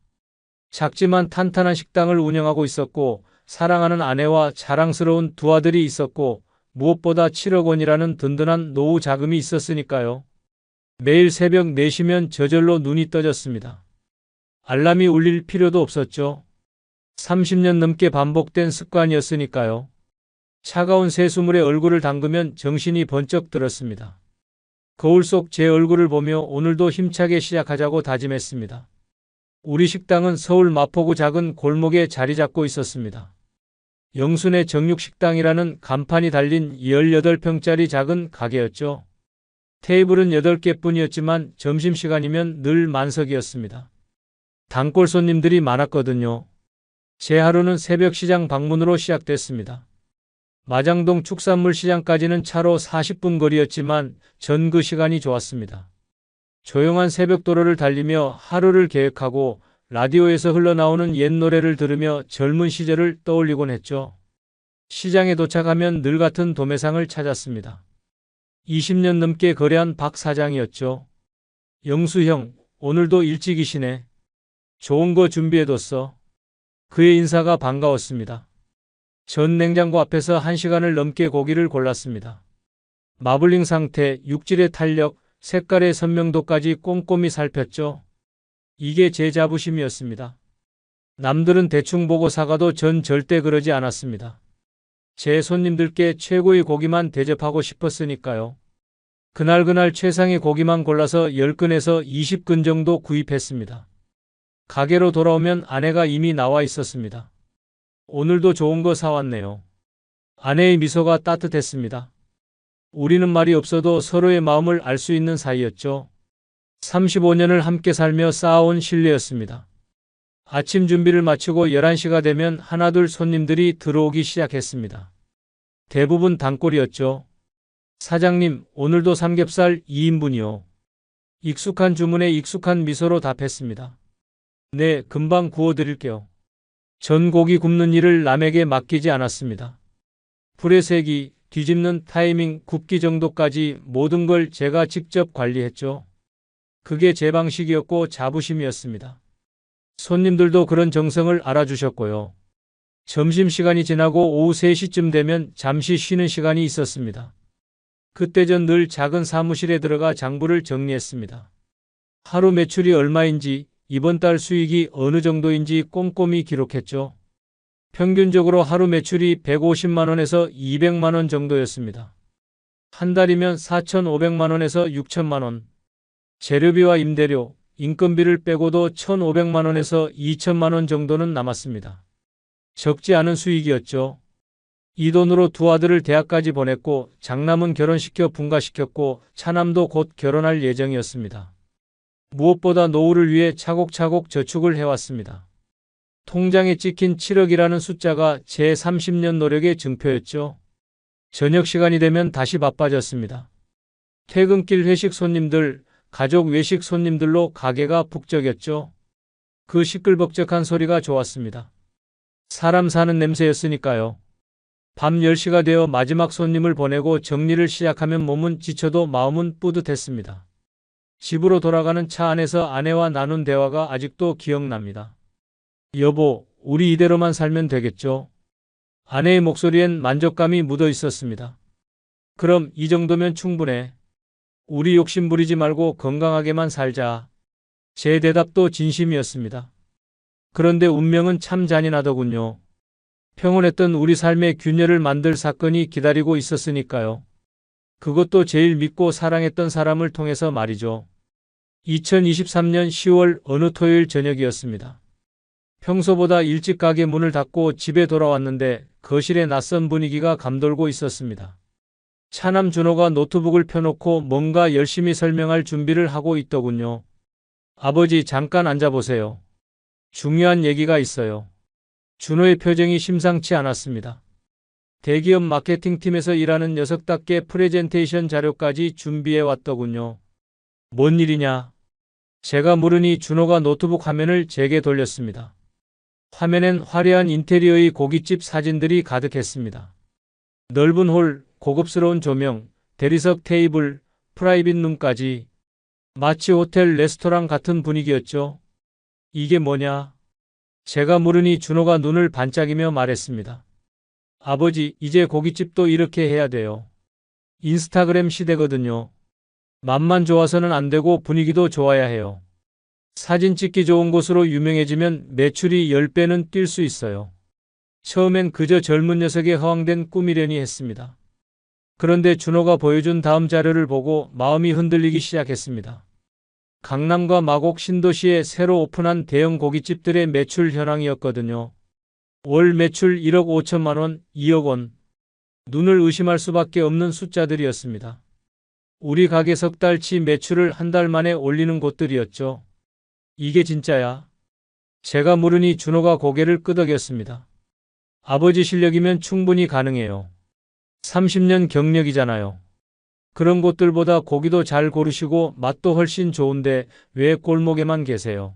작지만 탄탄한 식당을 운영하고 있었고 사랑하는 아내와 자랑스러운 두 아들이 있었고 무엇보다 7억 원이라는 든든한 노후 자금이 있었으니까요. 매일 새벽 4시면 저절로 눈이 떠졌습니다. 알람이 울릴 필요도 없었죠. 30년 넘게 반복된 습관이었으니까요. 차가운 새수물에 얼굴을 담그면 정신이 번쩍 들었습니다. 거울 속 제 얼굴을 보며 오늘도 힘차게 시작하자고 다짐했습니다. 우리 식당은 서울 마포구 작은 골목에 자리 잡고 있었습니다. 영순의 정육식당이라는 간판이 달린 18평짜리 작은 가게였죠. 테이블은 8개뿐이었지만 점심시간이면 늘 만석이었습니다. 단골 손님들이 많았거든요. 제 하루는 새벽 시장 방문으로 시작됐습니다. 마장동 축산물 시장까지는 차로 40분 거리였지만 전 그 시간이 좋았습니다. 조용한 새벽도로를 달리며 하루를 계획하고 라디오에서 흘러나오는 옛 노래를 들으며 젊은 시절을 떠올리곤 했죠. 시장에 도착하면 늘 같은 도매상을 찾았습니다. 20년 넘게 거래한 박 사장이었죠. 영수 형, 오늘도 일찍이시네. 좋은 거 준비해뒀어. 그의 인사가 반가웠습니다. 전 냉장고 앞에서 1시간을 넘게 고기를 골랐습니다. 마블링 상태, 육질의 탄력, 색깔의 선명도까지 꼼꼼히 살폈죠. 이게 제 자부심이었습니다. 남들은 대충 보고 사가도 전 절대 그러지 않았습니다. 제 손님들께 최고의 고기만 대접하고 싶었으니까요. 그날 최상의 고기만 골라서 10근에서 20근 정도 구입했습니다. 가게로 돌아오면 아내가 이미 나와 있었습니다. 오늘도 좋은 거 사왔네요. 아내의 미소가 따뜻했습니다. 우리는 말이 없어도 서로의 마음을 알 수 있는 사이였죠. 35년을 함께 살며 쌓아온 신뢰였습니다. 아침 준비를 마치고 11시가 되면 하나둘 손님들이 들어오기 시작했습니다. 대부분 단골이었죠. 사장님, 오늘도 삼겹살 2인분이요. 익숙한 주문에 익숙한 미소로 답했습니다. 네, 금방 구워드릴게요. 전 고기 굽는 일을 남에게 맡기지 않았습니다. 불의 색이, 뒤집는 타이밍, 굽기 정도까지 모든 걸 제가 직접 관리했죠. 그게 제 방식이었고 자부심이었습니다. 손님들도 그런 정성을 알아주셨고요. 점심시간이 지나고 오후 3시쯤 되면 잠시 쉬는 시간이 있었습니다. 그때 전 늘 작은 사무실에 들어가 장부를 정리했습니다. 하루 매출이 얼마인지, 이번 달 수익이 어느 정도인지 꼼꼼히 기록했죠. 평균적으로 하루 매출이 150만 원에서 200만 원 정도였습니다. 한 달이면 4,500만 원에서 6천만 원. 재료비와 임대료, 인건비를 빼고도 1,500만 원에서 2천만 원 정도는 남았습니다. 적지 않은 수익이었죠. 이 돈으로 두 아들을 대학까지 보냈고 장남은 결혼시켜 분가시켰고 차남도 곧 결혼할 예정이었습니다. 무엇보다 노후를 위해 차곡차곡 저축을 해왔습니다. 통장에 찍힌 7억이라는 숫자가 제 30년 노력의 증표였죠. 저녁 시간이 되면 다시 바빠졌습니다. 퇴근길 회식 손님들, 가족 외식 손님들로 가게가 북적였죠. 그 시끌벅적한 소리가 좋았습니다. 사람 사는 냄새였으니까요. 밤 10시가 되어 마지막 손님을 보내고 정리를 시작하면 몸은 지쳐도 마음은 뿌듯했습니다. 집으로 돌아가는 차 안에서 아내와 나눈 대화가 아직도 기억납니다. 여보, 우리 이대로만 살면 되겠죠? 아내의 목소리엔 만족감이 묻어 있었습니다. 그럼 이 정도면 충분해. 우리 욕심 부리지 말고 건강하게만 살자. 제 대답도 진심이었습니다. 그런데 운명은 참 잔인하더군요. 평온했던 우리 삶의 균열을 만들 사건이 기다리고 있었으니까요. 그것도 제일 믿고 사랑했던 사람을 통해서 말이죠. 2023년 10월 어느 토요일 저녁이었습니다. 평소보다 일찍 가게 문을 닫고 집에 돌아왔는데 거실에 낯선 분위기가 감돌고 있었습니다. 차남 준호가 노트북을 펴놓고 뭔가 열심히 설명할 준비를 하고 있더군요. 아버지, 잠깐 앉아보세요. 중요한 얘기가 있어요. 준호의 표정이 심상치 않았습니다. 대기업 마케팅팀에서 일하는 녀석답게 프레젠테이션 자료까지 준비해 왔더군요. 뭔 일이냐? 제가 물으니 준호가 노트북 화면을 제게 돌렸습니다. 화면엔 화려한 인테리어의 고깃집 사진들이 가득했습니다. 넓은 홀, 고급스러운 조명, 대리석 테이블, 프라이빗 룸까지 마치 호텔 레스토랑 같은 분위기였죠. 이게 뭐냐? 제가 물으니 준호가 눈을 반짝이며 말했습니다. 아버지, 이제 고깃집도 이렇게 해야 돼요. 인스타그램 시대거든요. 맛만 좋아서는 안 되고 분위기도 좋아야 해요. 사진 찍기 좋은 곳으로 유명해지면 매출이 10배는 뛸 수 있어요. 처음엔 그저 젊은 녀석의 허황된 꿈이려니 했습니다. 그런데 준호가 보여준 다음 자료를 보고 마음이 흔들리기 시작했습니다. 강남과 마곡 신도시에 새로 오픈한 대형 고깃집들의 매출 현황이었거든요. 월 매출 1억 5천만 원, 2억 원. 눈을 의심할 수밖에 없는 숫자들이었습니다. 우리 가게 석 달치 매출을 한 달 만에 올리는 곳들이었죠. 이게 진짜야? 제가 물으니 준호가 고개를 끄덕였습니다. 아버지 실력이면 충분히 가능해요. 30년 경력이잖아요. 그런 곳들보다 고기도 잘 고르시고 맛도 훨씬 좋은데 왜 골목에만 계세요?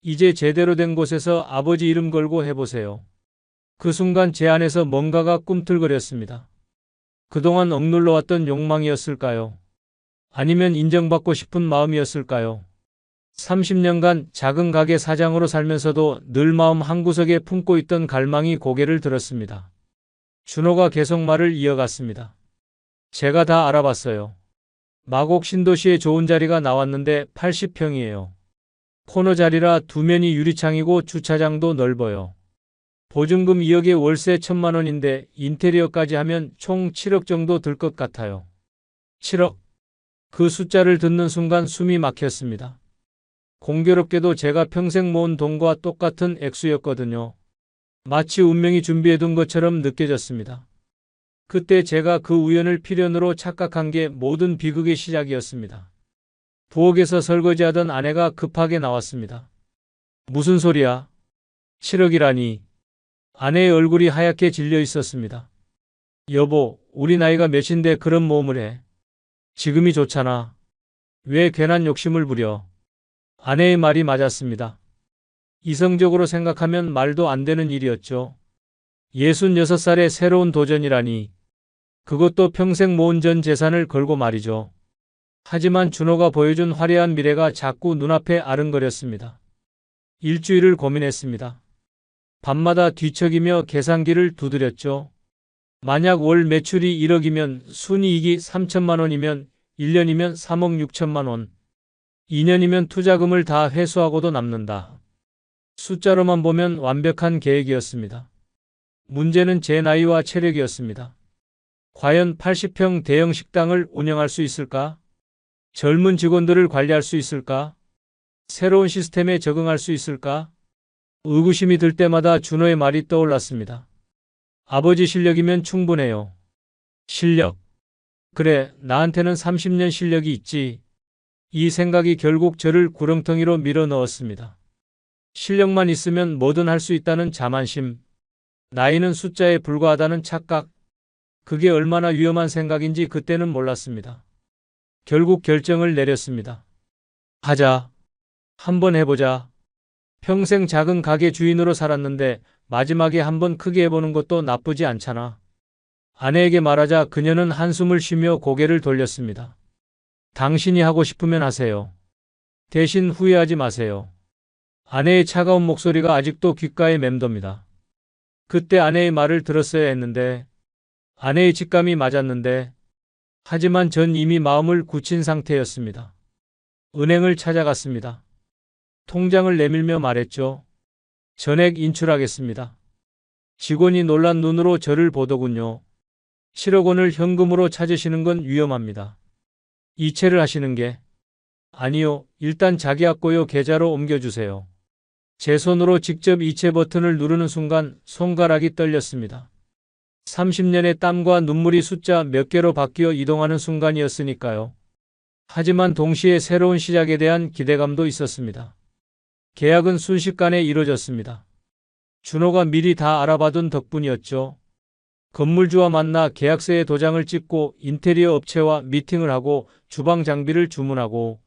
이제 제대로 된 곳에서 아버지 이름 걸고 해보세요. 그 순간 제 안에서 뭔가가 꿈틀거렸습니다. 그동안 억눌러 왔던 욕망이었을까요? 아니면 인정받고 싶은 마음이었을까요? 30년간 작은 가게 사장으로 살면서도 늘 마음 한구석에 품고 있던 갈망이 고개를 들었습니다. 준호가 계속 말을 이어갔습니다. 제가 다 알아봤어요. 마곡 신도시에 좋은 자리가 나왔는데 80평이에요. 코너 자리라 두 면이 유리창이고 주차장도 넓어요. 보증금 2억에 월세 1,000만 원인데 인테리어까지 하면 총 7억 정도 들 것 같아요. 7억. 그 숫자를 듣는 순간 숨이 막혔습니다. 공교롭게도 제가 평생 모은 돈과 똑같은 액수였거든요. 마치 운명이 준비해둔 것처럼 느껴졌습니다. 그때 제가 그 우연을 필연으로 착각한 게 모든 비극의 시작이었습니다. 부엌에서 설거지하던 아내가 급하게 나왔습니다. 무슨 소리야? 7억이라니. 아내의 얼굴이 하얗게 질려 있었습니다. 여보, 우리 나이가 몇인데 그런 모험을 해? 지금이 좋잖아. 왜 괜한 욕심을 부려? 아내의 말이 맞았습니다. 이성적으로 생각하면 말도 안 되는 일이었죠. 66살의 새로운 도전이라니. 그것도 평생 모은 전 재산을 걸고 말이죠. 하지만 준호가 보여준 화려한 미래가 자꾸 눈앞에 아른거렸습니다. 일주일을 고민했습니다. 밤마다 뒤척이며 계산기를 두드렸죠. 만약 월 매출이 1억이면 순이익이 3천만 원이면 1년이면 3억 6천만 원. 2년이면 투자금을 다 회수하고도 남는다. 숫자로만 보면 완벽한 계획이었습니다. 문제는 제 나이와 체력이었습니다. 과연 80평 대형 식당을 운영할 수 있을까? 젊은 직원들을 관리할 수 있을까? 새로운 시스템에 적응할 수 있을까? 의구심이 들 때마다 준호의 말이 떠올랐습니다. 아버지 실력이면 충분해요. 실력. 그래, 나한테는 30년 실력이 있지. 이 생각이 결국 저를 구렁텅이로 밀어 넣었습니다. 실력만 있으면 뭐든 할 수 있다는 자만심. 나이는 숫자에 불과하다는 착각. 그게 얼마나 위험한 생각인지 그때는 몰랐습니다. 결국 결정을 내렸습니다. 하자. 한번 해보자. 평생 작은 가게 주인으로 살았는데 마지막에 한번 크게 해보는 것도 나쁘지 않잖아. 아내에게 말하자 그녀는 한숨을 쉬며 고개를 돌렸습니다. 당신이 하고 싶으면 하세요. 대신 후회하지 마세요. 아내의 차가운 목소리가 아직도 귓가에 맴돕니다. 그때 아내의 말을 들었어야 했는데, 아내의 직감이 맞았는데, 하지만 전 이미 마음을 굳힌 상태였습니다. 은행을 찾아갔습니다. 통장을 내밀며 말했죠. 전액 인출하겠습니다. 직원이 놀란 눈으로 저를 보더군요. 7억 원을 현금으로 찾으시는 건 위험합니다. 이체를 하시는 게? 아니요, 일단 자기약고요 계좌로 옮겨주세요. 제 손으로 직접 이체 버튼을 누르는 순간 손가락이 떨렸습니다. 30년의 땀과 눈물이 숫자 몇 개로 바뀌어 이동하는 순간이었으니까요. 하지만 동시에 새로운 시작에 대한 기대감도 있었습니다. 계약은 순식간에 이루어졌습니다. 준호가 미리 다 알아봐둔 덕분이었죠. 건물주와 만나 계약서에 도장을 찍고 인테리어 업체와 미팅을 하고 주방 장비를 주문하고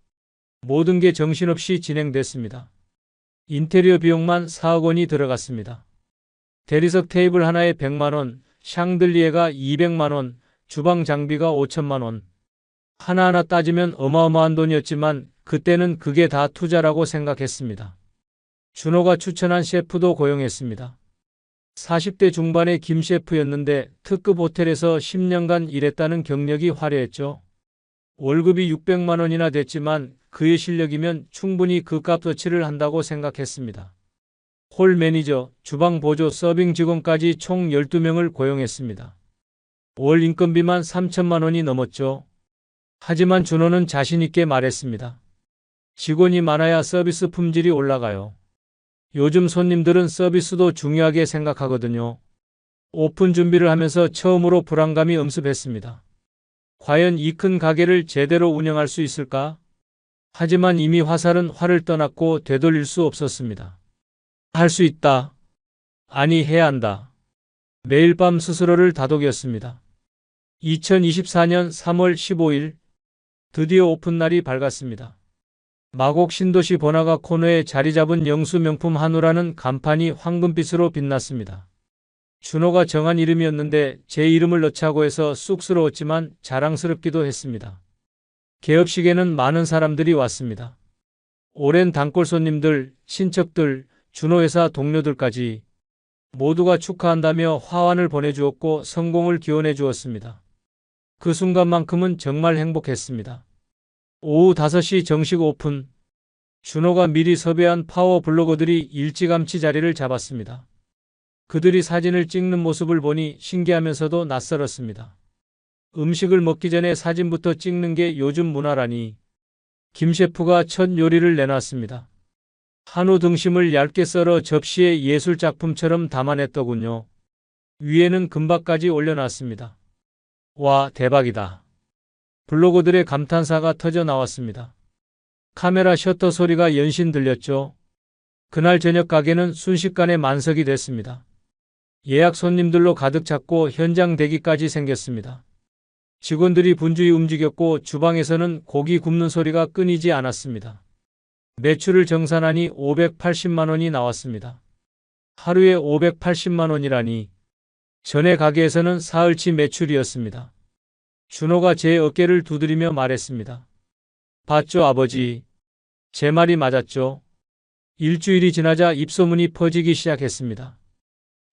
모든 게 정신없이 진행됐습니다. 인테리어 비용만 4억 원이 들어갔습니다. 대리석 테이블 하나에 100만 원, 샹들리에가 200만 원, 주방 장비가 5천만 원. 하나하나 따지면 어마어마한 돈이었지만 그때는 그게 다 투자라고 생각했습니다. 준호가 추천한 셰프도 고용했습니다. 40대 중반의 김 셰프였는데 특급 호텔에서 10년간 일했다는 경력이 화려했죠. 월급이 600만 원이나 됐지만 그의 실력이면 충분히 그 값어치를 한다고 생각했습니다. 홀 매니저, 주방 보조, 서빙 직원까지 총 12명을 고용했습니다. 월 인건비만 3천만 원이 넘었죠. 하지만 준호는 자신있게 말했습니다. 직원이 많아야 서비스 품질이 올라가요. 요즘 손님들은 서비스도 중요하게 생각하거든요. 오픈 준비를 하면서 처음으로 불안감이 엄습했습니다. 과연 이 큰 가게를 제대로 운영할 수 있을까? 하지만 이미 화살은 활을 떠났고 되돌릴 수 없었습니다. 할 수 있다. 아니, 해야 한다. 매일 밤 스스로를 다독였습니다. 2024년 3월 15일 드디어 오픈날이 밝았습니다. 마곡 신도시 번화가 코너에 자리 잡은 영수 명품 한우라는 간판이 황금빛으로 빛났습니다. 준호가 정한 이름이었는데 제 이름을 넣자고 해서 쑥스러웠지만 자랑스럽기도 했습니다. 개업식에는 많은 사람들이 왔습니다. 오랜 단골 손님들, 친척들, 준호 회사 동료들까지 모두가 축하한다며 화환을 보내주었고 성공을 기원해 주었습니다. 그 순간만큼은 정말 행복했습니다. 오후 5시 정식 오픈. 준호가 미리 섭외한 파워 블로거들이 일찌감치 자리를 잡았습니다. 그들이 사진을 찍는 모습을 보니 신기하면서도 낯설었습니다. 음식을 먹기 전에 사진부터 찍는 게 요즘 문화라니. 김 셰프가 첫 요리를 내놨습니다. 한우 등심을 얇게 썰어 접시에 예술작품처럼 담아냈더군요. 위에는 금박까지 올려놨습니다. 와, 대박이다. 블로거들의 감탄사가 터져 나왔습니다. 카메라 셔터 소리가 연신 들렸죠. 그날 저녁 가게는 순식간에 만석이 됐습니다. 예약 손님들로 가득 찼고 현장 대기까지 생겼습니다. 직원들이 분주히 움직였고 주방에서는 고기 굽는 소리가 끊이지 않았습니다. 매출을 정산하니 580만 원이 나왔습니다. 하루에 580만 원이라니. 전에 가게에서는 사흘치 매출이었습니다. 준호가 제 어깨를 두드리며 말했습니다. 봤죠, 아버지? 제 말이 맞았죠? 일주일이 지나자 입소문이 퍼지기 시작했습니다.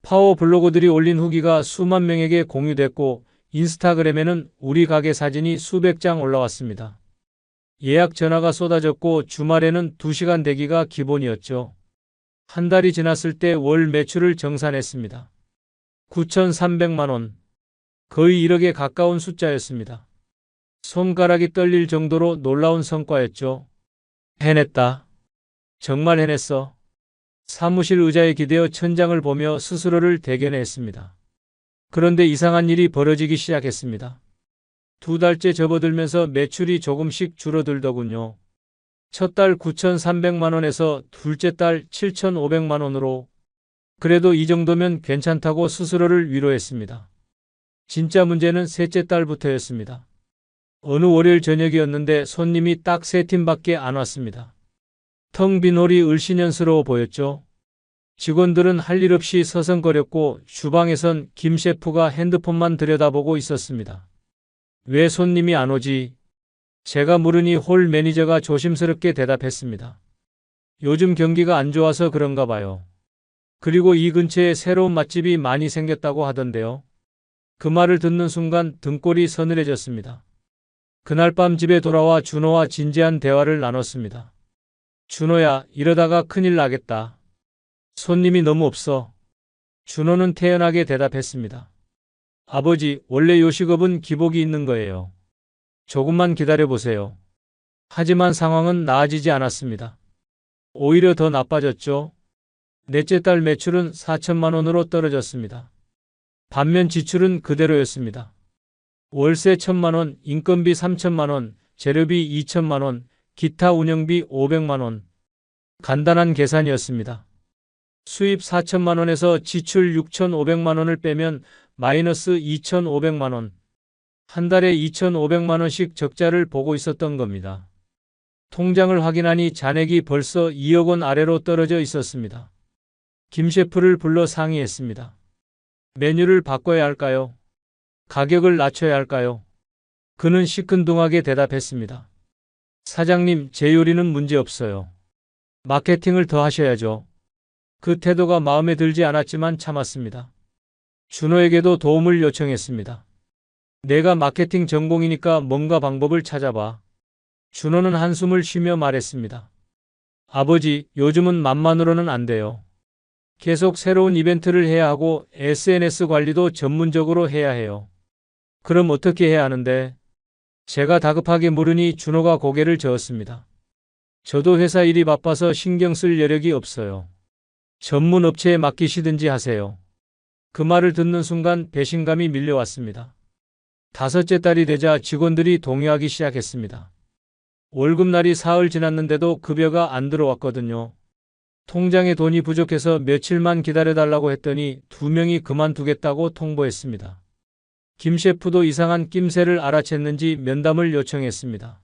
파워 블로거들이 올린 후기가 수만 명에게 공유됐고 인스타그램에는 우리 가게 사진이 수백 장 올라왔습니다. 예약 전화가 쏟아졌고 주말에는 2시간 대기가 기본이었죠. 한 달이 지났을 때 월 매출을 정산했습니다. 9,300만 원. 거의 1억에 가까운 숫자였습니다. 손가락이 떨릴 정도로 놀라운 성과였죠. 해냈다. 정말 해냈어. 사무실 의자에 기대어 천장을 보며 스스로를 대견했습니다. 그런데 이상한 일이 벌어지기 시작했습니다. 2달째 접어들면서 매출이 조금씩 줄어들더군요. 첫 달 9,300만 원에서 둘째 달 7,500만 원으로. 그래도 이 정도면 괜찮다고 스스로를 위로했습니다. 진짜 문제는 셋째 달부터였습니다. 어느 월요일 저녁이었는데 손님이 딱 3팀밖에 안 왔습니다. 텅 빈 홀이 을씨년스러워 보였죠. 직원들은 할 일 없이 서성거렸고 주방에선 김 셰프가 핸드폰만 들여다보고 있었습니다. 왜 손님이 안 오지? 제가 물으니 홀 매니저가 조심스럽게 대답했습니다. 요즘 경기가 안 좋아서 그런가 봐요. 그리고 이 근처에 새로운 맛집이 많이 생겼다고 하던데요. 그 말을 듣는 순간 등골이 서늘해졌습니다. 그날 밤 집에 돌아와 준호와 진지한 대화를 나눴습니다. 준호야, 이러다가 큰일 나겠다. 손님이 너무 없어. 준호는 태연하게 대답했습니다. 아버지, 원래 요식업은 기복이 있는 거예요. 조금만 기다려보세요. 하지만 상황은 나아지지 않았습니다. 오히려 더 나빠졌죠. 넷째 달 매출은 4천만 원으로 떨어졌습니다. 반면 지출은 그대로였습니다. 월세 1,000만 원, 인건비 3천만 원, 재료비 2천만 원, 기타 운영비 500만 원. 간단한 계산이었습니다. 수입 4천만 원에서 지출 6,500만 원을 빼면 마이너스 2,500만 원. 한 달에 2,500만 원씩 적자를 보고 있었던 겁니다. 통장을 확인하니 잔액이 벌써 2억 원 아래로 떨어져 있었습니다. 김 셰프를 불러 상의했습니다. 메뉴를 바꿔야 할까요? 가격을 낮춰야 할까요? 그는 시큰둥하게 대답했습니다. 사장님, 제 요리는 문제없어요. 마케팅을 더 하셔야죠. 그 태도가 마음에 들지 않았지만 참았습니다. 준호에게도 도움을 요청했습니다. 내가 마케팅 전공이니까 뭔가 방법을 찾아봐. 준호는 한숨을 쉬며 말했습니다. 아버지, 요즘은 맘만으로는 안 돼요. 계속 새로운 이벤트를 해야 하고 SNS 관리도 전문적으로 해야 해요. 그럼 어떻게 해야 하는데? 제가 다급하게 물으니 준호가 고개를 저었습니다. 저도 회사 일이 바빠서 신경 쓸 여력이 없어요. 전문 업체에 맡기시든지 하세요. 그 말을 듣는 순간 배신감이 밀려왔습니다. 5째 달이 되자 직원들이 동요하기 시작했습니다. 월급날이 사흘 지났는데도 급여가 안 들어왔거든요. 통장에 돈이 부족해서 며칠만 기다려달라고 했더니 2명이 그만두겠다고 통보했습니다. 김 셰프도 이상한 낌새를 알아챘는지 면담을 요청했습니다.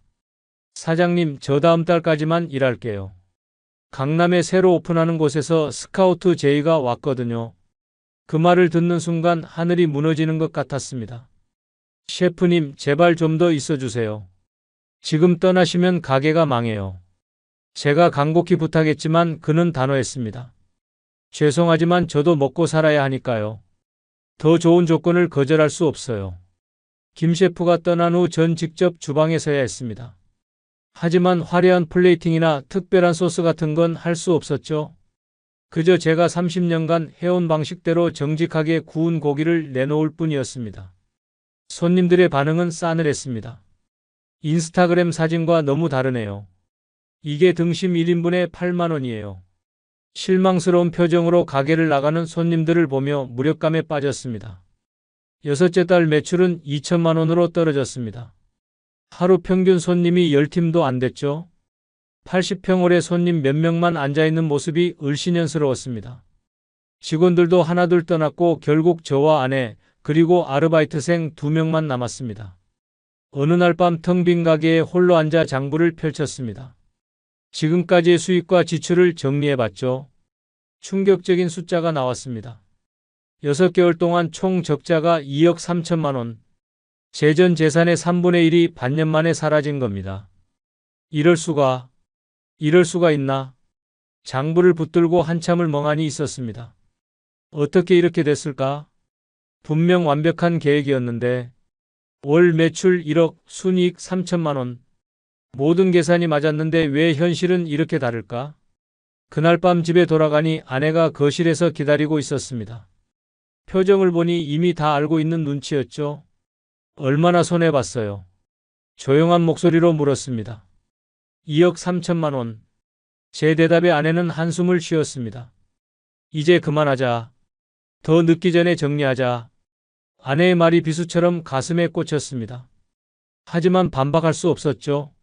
사장님, 저 다음 달까지만 일할게요. 강남에 새로 오픈하는 곳에서 스카우트 제의가 왔거든요. 그 말을 듣는 순간 하늘이 무너지는 것 같았습니다. 셰프님, 제발 좀 더 있어주세요. 지금 떠나시면 가게가 망해요. 제가 간곡히 부탁했지만 그는 단호했습니다. 죄송하지만 저도 먹고 살아야 하니까요. 더 좋은 조건을 거절할 수 없어요. 김 셰프가 떠난 후 전 직접 주방에 서야 했습니다. 하지만 화려한 플레이팅이나 특별한 소스 같은 건 할 수 없었죠. 그저 제가 30년간 해온 방식대로 정직하게 구운 고기를 내놓을 뿐이었습니다. 손님들의 반응은 싸늘했습니다. 인스타그램 사진과 너무 다르네요. 이게 등심 1인분에 8만 원이에요. 실망스러운 표정으로 가게를 나가는 손님들을 보며 무력감에 빠졌습니다. 6째 달 매출은 2천만 원으로 떨어졌습니다. 하루 평균 손님이 10팀도 안 됐죠. 80평홀에 손님 몇 명만 앉아있는 모습이 을씨년스러웠습니다. 직원들도 하나둘 떠났고 결국 저와 아내 그리고 아르바이트생 2명만 남았습니다. 어느 날 밤 텅 빈 가게에 홀로 앉아 장부를 펼쳤습니다. 지금까지의 수입과 지출을 정리해봤죠. 충격적인 숫자가 나왔습니다. 6개월 동안 총 적자가 2억 3천만 원. 재전 재산의 3분의 1이 반년 만에 사라진 겁니다. 이럴 수가 있나? 장부를 붙들고 한참을 멍하니 있었습니다. 어떻게 이렇게 됐을까? 분명 완벽한 계획이었는데 월 매출 1억, 순이익 3천만 원. 모든 계산이 맞았는데 왜 현실은 이렇게 다를까? 그날 밤 집에 돌아가니 아내가 거실에서 기다리고 있었습니다. 표정을 보니 이미 다 알고 있는 눈치였죠. 얼마나 손해봤어요. 조용한 목소리로 물었습니다. 2억 3천만 원. 제 대답에 아내는 한숨을 쉬었습니다. 이제 그만하자. 더 늦기 전에 정리하자. 아내의 말이 비수처럼 가슴에 꽂혔습니다. 하지만 반박할 수 없었죠.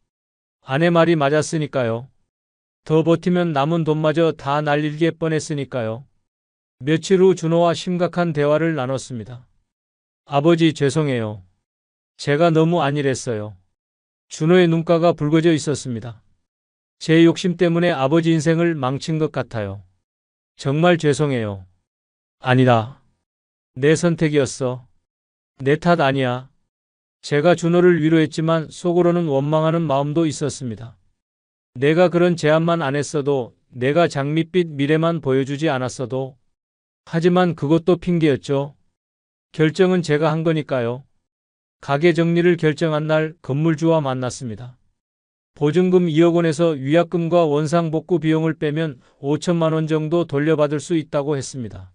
아내 말이 맞았으니까요. 더 버티면 남은 돈마저 다 날리게 뻔했으니까요. 며칠 후 준호와 심각한 대화를 나눴습니다. 아버지 죄송해요. 제가 너무 안일했어요. 준호의 눈가가 붉어져 있었습니다. 제 욕심 때문에 아버지 인생을 망친 것 같아요. 정말 죄송해요. 아니다. 내 선택이었어. 내 탓 아니야. 제가 준호를 위로했지만 속으로는 원망하는 마음도 있었습니다. 내가 그런 제안만 안 했어도, 내가 장밋빛 미래만 보여주지 않았어도. 하지만 그것도 핑계였죠. 결정은 제가 한 거니까요. 가게 정리를 결정한 날 건물주와 만났습니다. 보증금 2억 원에서 위약금과 원상복구 비용을 빼면 5천만 원 정도 돌려받을 수 있다고 했습니다.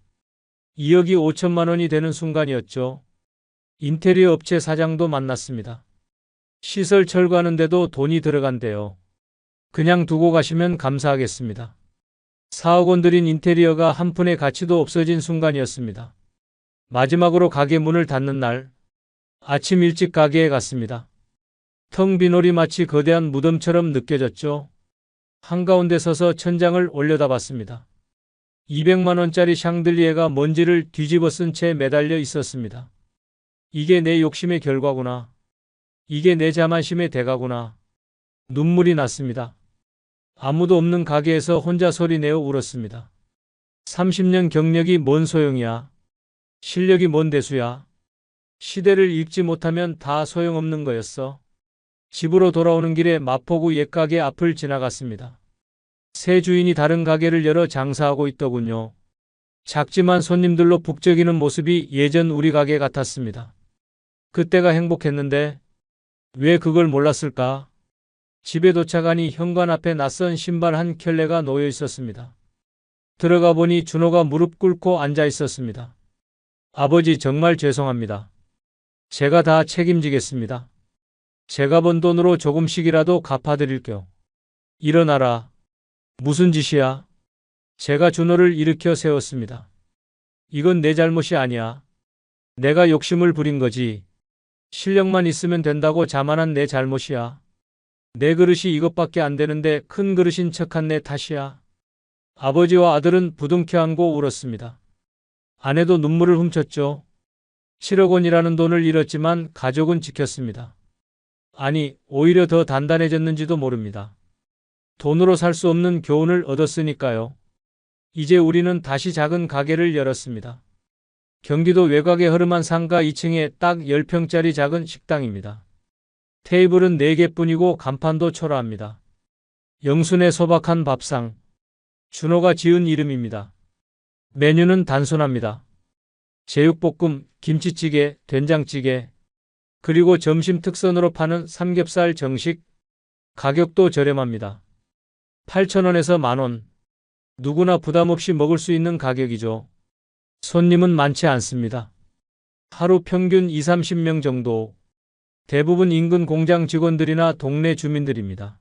2억이 5천만 원이 되는 순간이었죠. 인테리어 업체 사장도 만났습니다. 시설 철거하는데도 돈이 들어간대요. 그냥 두고 가시면 감사하겠습니다. 4억 원 들인 인테리어가 한 푼의 가치도 없어진 순간이었습니다. 마지막으로 가게 문을 닫는 날, 아침 일찍 가게에 갔습니다. 텅 빈 홀이 마치 거대한 무덤처럼 느껴졌죠. 한가운데 서서 천장을 올려다봤습니다. 200만 원짜리 샹들리에가 먼지를 뒤집어 쓴 채 매달려 있었습니다. 이게 내 욕심의 결과구나. 이게 내 자만심의 대가구나. 눈물이 났습니다. 아무도 없는 가게에서 혼자 소리내어 울었습니다. 30년 경력이 뭔 소용이야. 실력이 뭔 대수야. 시대를 읽지 못하면 다 소용없는 거였어. 집으로 돌아오는 길에 마포구 옛가게 앞을 지나갔습니다. 새 주인이 다른 가게를 열어 장사하고 있더군요. 작지만 손님들로 북적이는 모습이 예전 우리 가게 같았습니다. 그때가 행복했는데 왜 그걸 몰랐을까? 집에 도착하니 현관 앞에 낯선 신발 한 켤레가 놓여 있었습니다. 들어가 보니 준호가 무릎 꿇고 앉아 있었습니다. 아버지 정말 죄송합니다. 제가 다 책임지겠습니다. 제가 번 돈으로 조금씩이라도 갚아드릴게요. 일어나라. 무슨 짓이야? 제가 준호를 일으켜 세웠습니다. 이건 내 잘못이 아니야. 내가 욕심을 부린 거지. 실력만 있으면 된다고 자만한 내 잘못이야. 내 그릇이 이것밖에 안 되는데 큰 그릇인 척한 내 탓이야. 아버지와 아들은 부둥켜 안고 울었습니다. 아내도 눈물을 훔쳤죠. 7억 원이라는 돈을 잃었지만 가족은 지켰습니다. 아니, 오히려 더 단단해졌는지도 모릅니다. 돈으로 살 수 없는 교훈을 얻었으니까요. 이제 우리는 다시 작은 가게를 열었습니다. 경기도 외곽의 허름한 상가 2층에 딱 10평짜리 작은 식당입니다. 테이블은 4개뿐이고 간판도 초라합니다. 영순의 소박한 밥상. 준호가 지은 이름입니다. 메뉴는 단순합니다. 제육볶음, 김치찌개, 된장찌개, 그리고 점심 특선으로 파는 삼겹살 정식. 가격도 저렴합니다. 8,000원에서 만원. 누구나 부담 없이 먹을 수 있는 가격이죠. 손님은 많지 않습니다. 하루 평균 20-30명 정도. 대부분 인근 공장 직원들이나 동네 주민들입니다.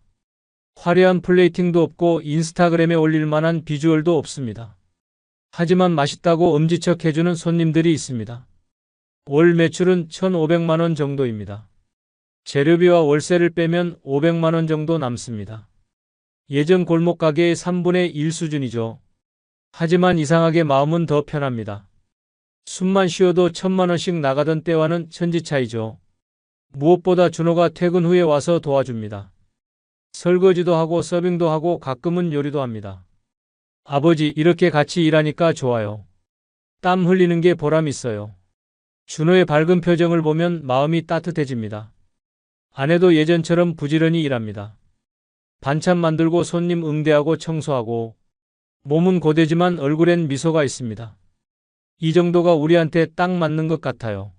화려한 플레이팅도 없고 인스타그램에 올릴 만한 비주얼도 없습니다. 하지만 맛있다고 엄지척 해주는 손님들이 있습니다. 월 매출은 1,500만 원 정도입니다. 재료비와 월세를 빼면 500만 원 정도 남습니다. 예전 골목 가게의 3분의 1 수준이죠. 하지만 이상하게 마음은 더 편합니다. 숨만 쉬어도 1,000만 원씩 나가던 때와는 천지 차이죠. 무엇보다 준호가 퇴근 후에 와서 도와줍니다. 설거지도 하고 서빙도 하고 가끔은 요리도 합니다. 아버지, 이렇게 같이 일하니까 좋아요. 땀 흘리는 게 보람 있어요. 준호의 밝은 표정을 보면 마음이 따뜻해집니다. 아내도 예전처럼 부지런히 일합니다. 반찬 만들고 손님 응대하고 청소하고 몸은 고되지만 얼굴엔 미소가 있습니다. 이 정도가 우리한테 딱 맞는 것 같아요.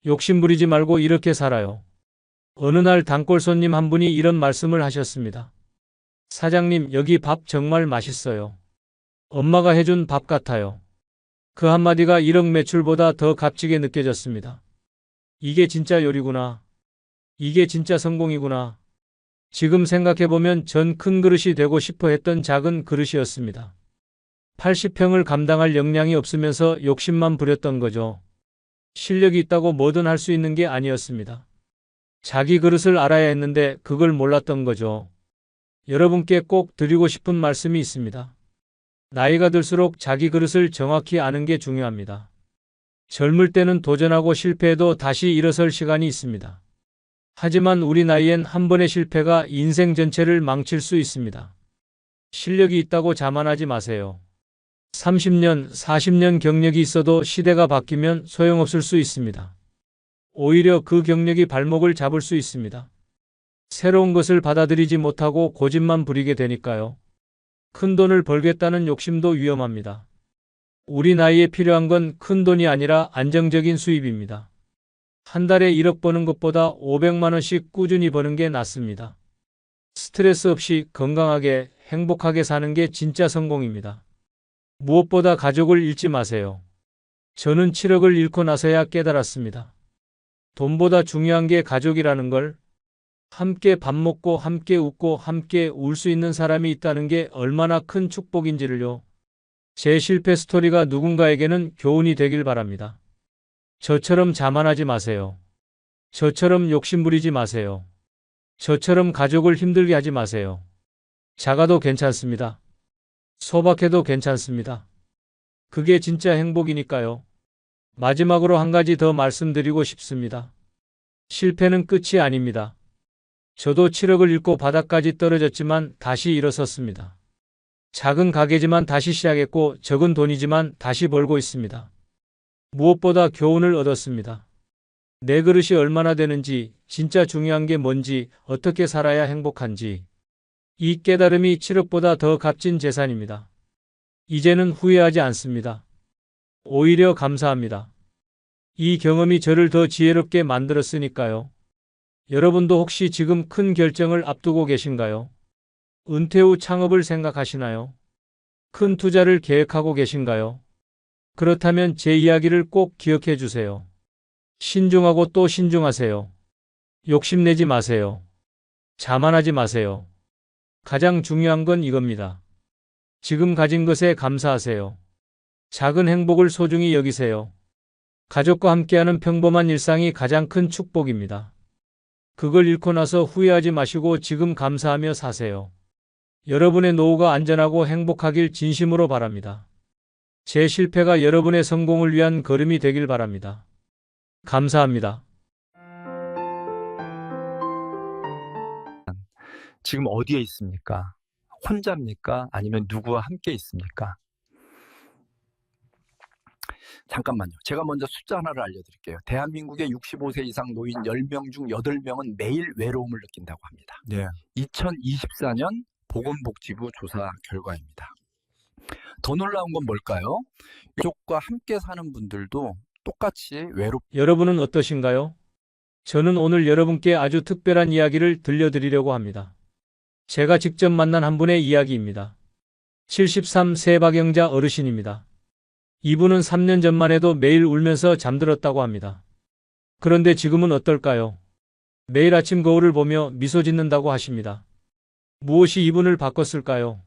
욕심 부리지 말고 이렇게 살아요. 어느 날 단골 손님 한 분이 이런 말씀을 하셨습니다. 사장님, 여기 밥 정말 맛있어요. 엄마가 해준 밥 같아요. 그 한마디가 1억 매출보다 더 값지게 느껴졌습니다. 이게 진짜 요리구나. 이게 진짜 성공이구나. 지금 생각해보면 전 큰 그릇이 되고 싶어 했던 작은 그릇이었습니다. 80평을 감당할 역량이 없으면서 욕심만 부렸던 거죠. 실력이 있다고 뭐든 할 수 있는 게 아니었습니다. 자기 그릇을 알아야 했는데 그걸 몰랐던 거죠. 여러분께 꼭 드리고 싶은 말씀이 있습니다. 나이가 들수록 자기 그릇을 정확히 아는 게 중요합니다. 젊을 때는 도전하고 실패해도 다시 일어설 시간이 있습니다. 하지만 우리 나이엔 한 번의 실패가 인생 전체를 망칠 수 있습니다. 실력이 있다고 자만하지 마세요. 30년, 40년 경력이 있어도 시대가 바뀌면 소용없을 수 있습니다. 오히려 그 경력이 발목을 잡을 수 있습니다. 새로운 것을 받아들이지 못하고 고집만 부리게 되니까요. 큰 돈을 벌겠다는 욕심도 위험합니다. 우리 나이에 필요한 건 큰 돈이 아니라 안정적인 수입입니다. 한 달에 1억 버는 것보다 500만 원씩 꾸준히 버는 게 낫습니다. 스트레스 없이 건강하게 행복하게 사는 게 진짜 성공입니다. 무엇보다 가족을 잃지 마세요. 저는 7억을 잃고 나서야 깨달았습니다. 돈보다 중요한 게 가족이라는 걸, 함께 밥 먹고 함께 웃고 함께 울 수 있는 사람이 있다는 게 얼마나 큰 축복인지를요. 제 실패 스토리가 누군가에게는 교훈이 되길 바랍니다. 저처럼 자만하지 마세요. 저처럼 욕심부리지 마세요. 저처럼 가족을 힘들게 하지 마세요. 작아도 괜찮습니다. 소박해도 괜찮습니다. 그게 진짜 행복이니까요. 마지막으로 한 가지 더 말씀드리고 싶습니다. 실패는 끝이 아닙니다. 저도 7억을 잃고 바닥까지 떨어졌지만 다시 일어섰습니다. 작은 가게지만 다시 시작했고 적은 돈이지만 다시 벌고 있습니다. 무엇보다 교훈을 얻었습니다. 내 그릇이 얼마나 되는지, 진짜 중요한 게 뭔지, 어떻게 살아야 행복한지. 이 깨달음이 7억보다 더 값진 재산입니다. 이제는 후회하지 않습니다. 오히려 감사합니다. 이 경험이 저를 더 지혜롭게 만들었으니까요. 여러분도 혹시 지금 큰 결정을 앞두고 계신가요? 은퇴 후 창업을 생각하시나요? 큰 투자를 계획하고 계신가요? 그렇다면 제 이야기를 꼭 기억해 주세요. 신중하고 또 신중하세요. 욕심내지 마세요. 자만하지 마세요. 가장 중요한 건 이겁니다. 지금 가진 것에 감사하세요. 작은 행복을 소중히 여기세요. 가족과 함께하는 평범한 일상이 가장 큰 축복입니다. 그걸 잃고 나서 후회하지 마시고 지금 감사하며 사세요. 여러분의 노후가 안전하고 행복하길 진심으로 바랍니다. 제 실패가 여러분의 성공을 위한 걸음이 되길 바랍니다. 감사합니다. 지금 어디에 있습니까? 혼자입니까? 아니면 누구와 함께 있습니까? 잠깐만요. 제가 먼저 숫자 하나를 알려드릴게요. 대한민국의 65세 이상 노인 10명 중 8명은 매일 외로움을 느낀다고 합니다. 네. 2024년 보건복지부 조사 결과입니다. 더 놀라운 건 뭘까요? 가족과 함께 사는 분들도 똑같이 여러분은 어떠신가요? 저는 오늘 여러분께 아주 특별한 이야기를 들려드리려고 합니다. 제가 직접 만난 한 분의 이야기입니다. 73세 박영자 어르신입니다. 이분은 3년 전만 해도 매일 울면서 잠들었다고 합니다. 그런데 지금은 어떨까요? 매일 아침 거울을 보며 미소 짓는다고 하십니다. 무엇이 이분을 바꿨을까요?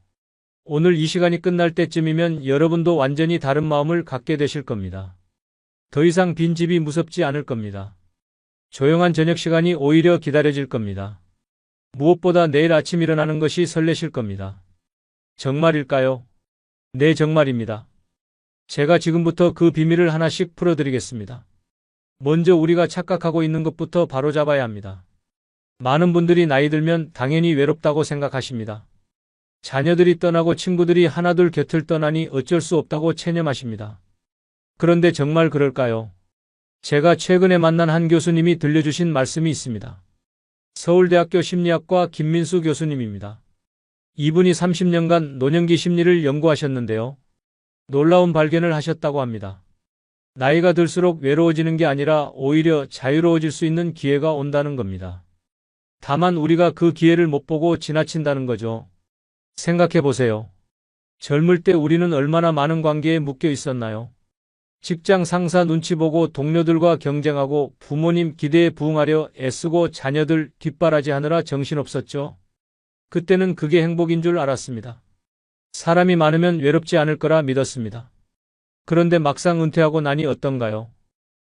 오늘 이 시간이 끝날 때쯤이면 여러분도 완전히 다른 마음을 갖게 되실 겁니다. 더 이상 빈집이 무섭지 않을 겁니다. 조용한 저녁 시간이 오히려 기다려질 겁니다. 무엇보다 내일 아침 일어나는 것이 설레실 겁니다. 정말일까요? 네, 정말입니다. 제가 지금부터 그 비밀을 하나씩 풀어드리겠습니다. 먼저 우리가 착각하고 있는 것부터 바로잡아야 합니다. 많은 분들이 나이 들면 당연히 외롭다고 생각하십니다. 자녀들이 떠나고 친구들이 하나둘 곁을 떠나니 어쩔 수 없다고 체념하십니다. 그런데 정말 그럴까요? 제가 최근에 만난 한 교수님이 들려주신 말씀이 있습니다. 서울대학교 심리학과 김민수 교수님입니다. 이분이 30년간 노년기 심리를 연구하셨는데요. 놀라운 발견을 하셨다고 합니다. 나이가 들수록 외로워지는 게 아니라 오히려 자유로워질 수 있는 기회가 온다는 겁니다. 다만 우리가 그 기회를 못 보고 지나친다는 거죠. 생각해 보세요. 젊을 때 우리는 얼마나 많은 관계에 묶여 있었나요? 직장 상사 눈치 보고 동료들과 경쟁하고 부모님 기대에 부응하려 애쓰고 자녀들 뒷바라지하느라 정신없었죠. 그때는 그게 행복인 줄 알았습니다. 사람이 많으면 외롭지 않을 거라 믿었습니다. 그런데 막상 은퇴하고 나니 어떤가요?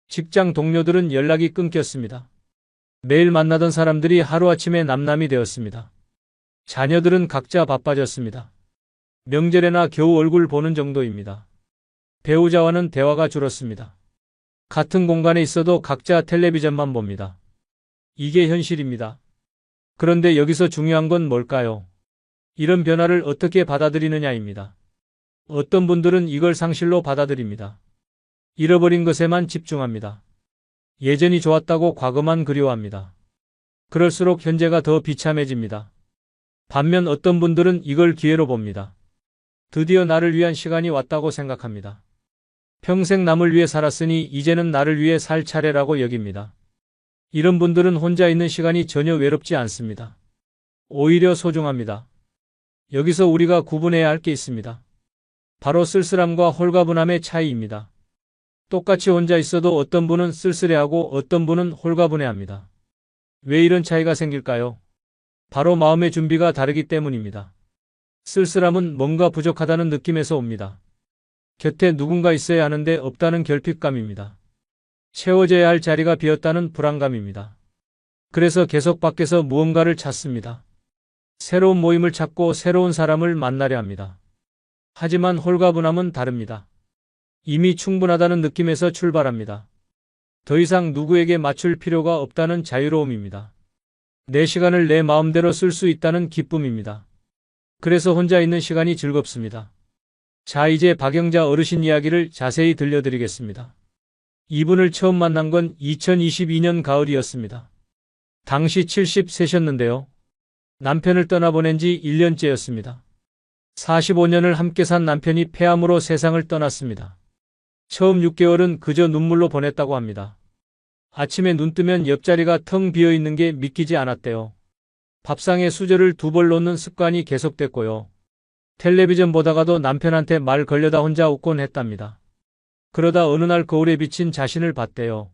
직장 동료들은 연락이 끊겼습니다. 매일 만나던 사람들이 하루아침에 남남이 되었습니다. 자녀들은 각자 바빠졌습니다. 명절에나 겨우 얼굴 보는 정도입니다. 배우자와는 대화가 줄었습니다. 같은 공간에 있어도 각자 텔레비전만 봅니다. 이게 현실입니다. 그런데 여기서 중요한 건 뭘까요? 이런 변화를 어떻게 받아들이느냐입니다. 어떤 분들은 이걸 상실로 받아들입니다. 잃어버린 것에만 집중합니다. 예전이 좋았다고 과거만 그리워합니다. 그럴수록 현재가 더 비참해집니다. 반면 어떤 분들은 이걸 기회로 봅니다. 드디어 나를 위한 시간이 왔다고 생각합니다. 평생 남을 위해 살았으니 이제는 나를 위해 살 차례라고 여깁니다. 이런 분들은 혼자 있는 시간이 전혀 외롭지 않습니다. 오히려 소중합니다. 여기서 우리가 구분해야 할 게 있습니다. 바로 쓸쓸함과 홀가분함의 차이입니다. 똑같이 혼자 있어도 어떤 분은 쓸쓸해하고 어떤 분은 홀가분해합니다. 왜 이런 차이가 생길까요? 바로 마음의 준비가 다르기 때문입니다. 쓸쓸함은 뭔가 부족하다는 느낌에서 옵니다. 곁에 누군가 있어야 하는데 없다는 결핍감입니다. 채워져야 할 자리가 비었다는 불안감입니다. 그래서 계속 밖에서 무언가를 찾습니다. 새로운 모임을 찾고 새로운 사람을 만나려 합니다. 하지만 홀가분함은 다릅니다. 이미 충분하다는 느낌에서 출발합니다. 더 이상 누구에게 맞출 필요가 없다는 자유로움입니다. 내 시간을 내 마음대로 쓸 수 있다는 기쁨입니다. 그래서 혼자 있는 시간이 즐겁습니다. 자, 이제 박영자 어르신 이야기를 자세히 들려드리겠습니다. 이분을 처음 만난 건 2022년 가을이었습니다. 당시 70세셨는데요. 남편을 떠나보낸 지 1년째였습니다. 45년을 함께 산 남편이 폐암으로 세상을 떠났습니다. 처음 6개월은 그저 눈물로 보냈다고 합니다. 아침에 눈 뜨면 옆자리가 텅 비어 있는 게 믿기지 않았대요. 밥상에 수저를 2벌 놓는 습관이 계속됐고요. 텔레비전 보다가도 남편한테 말 걸려다 혼자 웃곤 했답니다. 그러다 어느 날 거울에 비친 자신을 봤대요.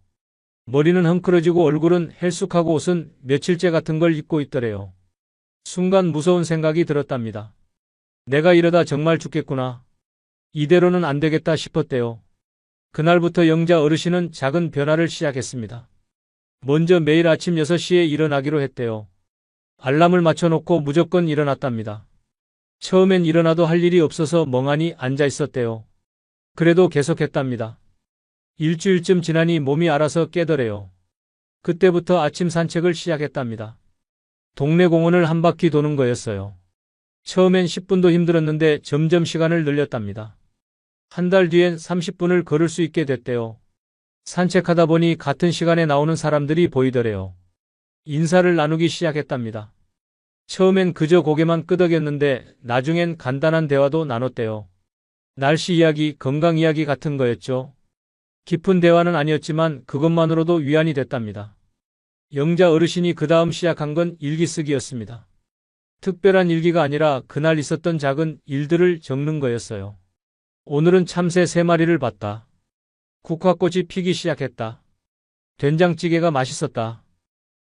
머리는 헝클어지고 얼굴은 헬쑥하고 옷은 며칠째 같은 걸 입고 있더래요. 순간 무서운 생각이 들었답니다. 내가 이러다 정말 죽겠구나. 이대로는 안 되겠다 싶었대요. 그날부터 영자 어르신은 작은 변화를 시작했습니다. 먼저 매일 아침 6시에 일어나기로 했대요. 알람을 맞춰놓고 무조건 일어났답니다. 처음엔 일어나도 할 일이 없어서 멍하니 앉아 있었대요. 그래도 계속했답니다. 일주일쯤 지나니 몸이 알아서 깨더래요. 그때부터 아침 산책을 시작했답니다. 동네 공원을 한 바퀴 도는 거였어요. 처음엔 10분도 힘들었는데 점점 시간을 늘렸답니다. 한 달 뒤엔 30분을 걸을 수 있게 됐대요. 산책하다 보니 같은 시간에 나오는 사람들이 보이더래요. 인사를 나누기 시작했답니다. 처음엔 그저 고개만 끄덕였는데 나중엔 간단한 대화도 나눴대요. 날씨 이야기, 건강 이야기 같은 거였죠. 깊은 대화는 아니었지만 그것만으로도 위안이 됐답니다. 영자 어르신이 그 다음 시작한 건 일기 쓰기였습니다. 특별한 일기가 아니라 그날 있었던 작은 일들을 적는 거였어요. 오늘은 참새 3마리를 봤다. 국화꽃이 피기 시작했다. 된장찌개가 맛있었다.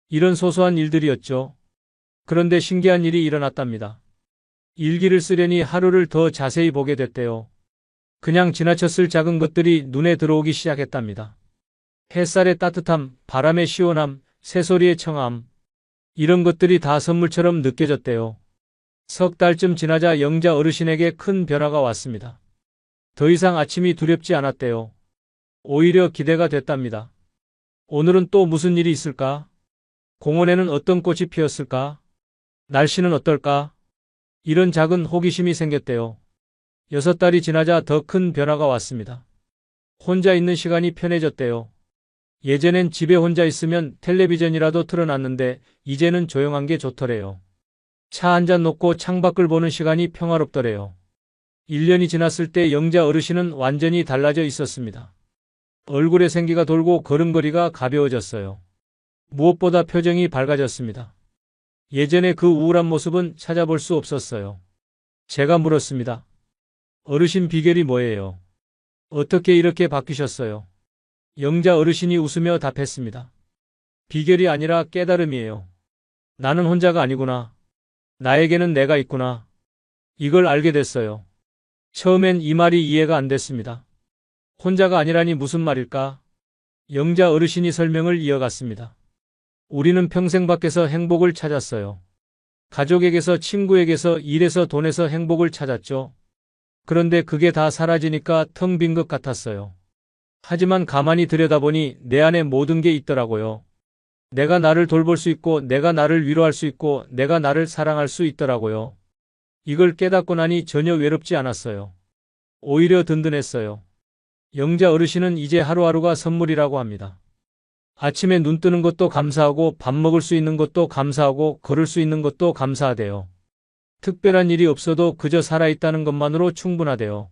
이런 소소한 일들이었죠. 그런데 신기한 일이 일어났답니다. 일기를 쓰려니 하루를 더 자세히 보게 됐대요. 그냥 지나쳤을 작은 것들이 눈에 들어오기 시작했답니다. 햇살의 따뜻함, 바람의 시원함, 새소리의 청함. 이런 것들이 다 선물처럼 느껴졌대요. 석 달쯤 지나자 영자 어르신에게 큰 변화가 왔습니다. 더 이상 아침이 두렵지 않았대요. 오히려 기대가 됐답니다. 오늘은 또 무슨 일이 있을까? 공원에는 어떤 꽃이 피었을까? 날씨는 어떨까? 이런 작은 호기심이 생겼대요. 6달이 지나자 더 큰 변화가 왔습니다. 혼자 있는 시간이 편해졌대요. 예전엔 집에 혼자 있으면 텔레비전이라도 틀어놨는데 이제는 조용한 게 좋더래요. 차 한 잔 놓고 창밖을 보는 시간이 평화롭더래요. 1년이 지났을 때 영자 어르신은 완전히 달라져 있었습니다. 얼굴에 생기가 돌고 걸음걸이가 가벼워졌어요. 무엇보다 표정이 밝아졌습니다. 예전에 그 우울한 모습은 찾아볼 수 없었어요. 제가 물었습니다. 어르신 비결이 뭐예요? 어떻게 이렇게 바뀌셨어요? 영자 어르신이 웃으며 답했습니다. 비결이 아니라 깨달음이에요. 나는 혼자가 아니구나. 나에게는 내가 있구나. 이걸 알게 됐어요. 처음엔 이 말이 이해가 안 됐습니다. 혼자가 아니라니 무슨 말일까? 영자 어르신이 설명을 이어갔습니다. 우리는 평생 밖에서 행복을 찾았어요. 가족에게서, 친구에게서, 일에서, 돈에서 행복을 찾았죠. 그런데 그게 다 사라지니까 텅 빈 것 같았어요. 하지만 가만히 들여다보니 내 안에 모든 게 있더라고요. 내가 나를 돌볼 수 있고, 내가 나를 위로할 수 있고, 내가 나를 사랑할 수 있더라고요. 이걸 깨닫고 나니 전혀 외롭지 않았어요. 오히려 든든했어요. 영자 어르신은 이제 하루하루가 선물이라고 합니다. 아침에 눈 뜨는 것도 감사하고, 밥 먹을 수 있는 것도 감사하고, 걸을 수 있는 것도 감사하대요. 특별한 일이 없어도 그저 살아있다는 것만으로 충분하대요.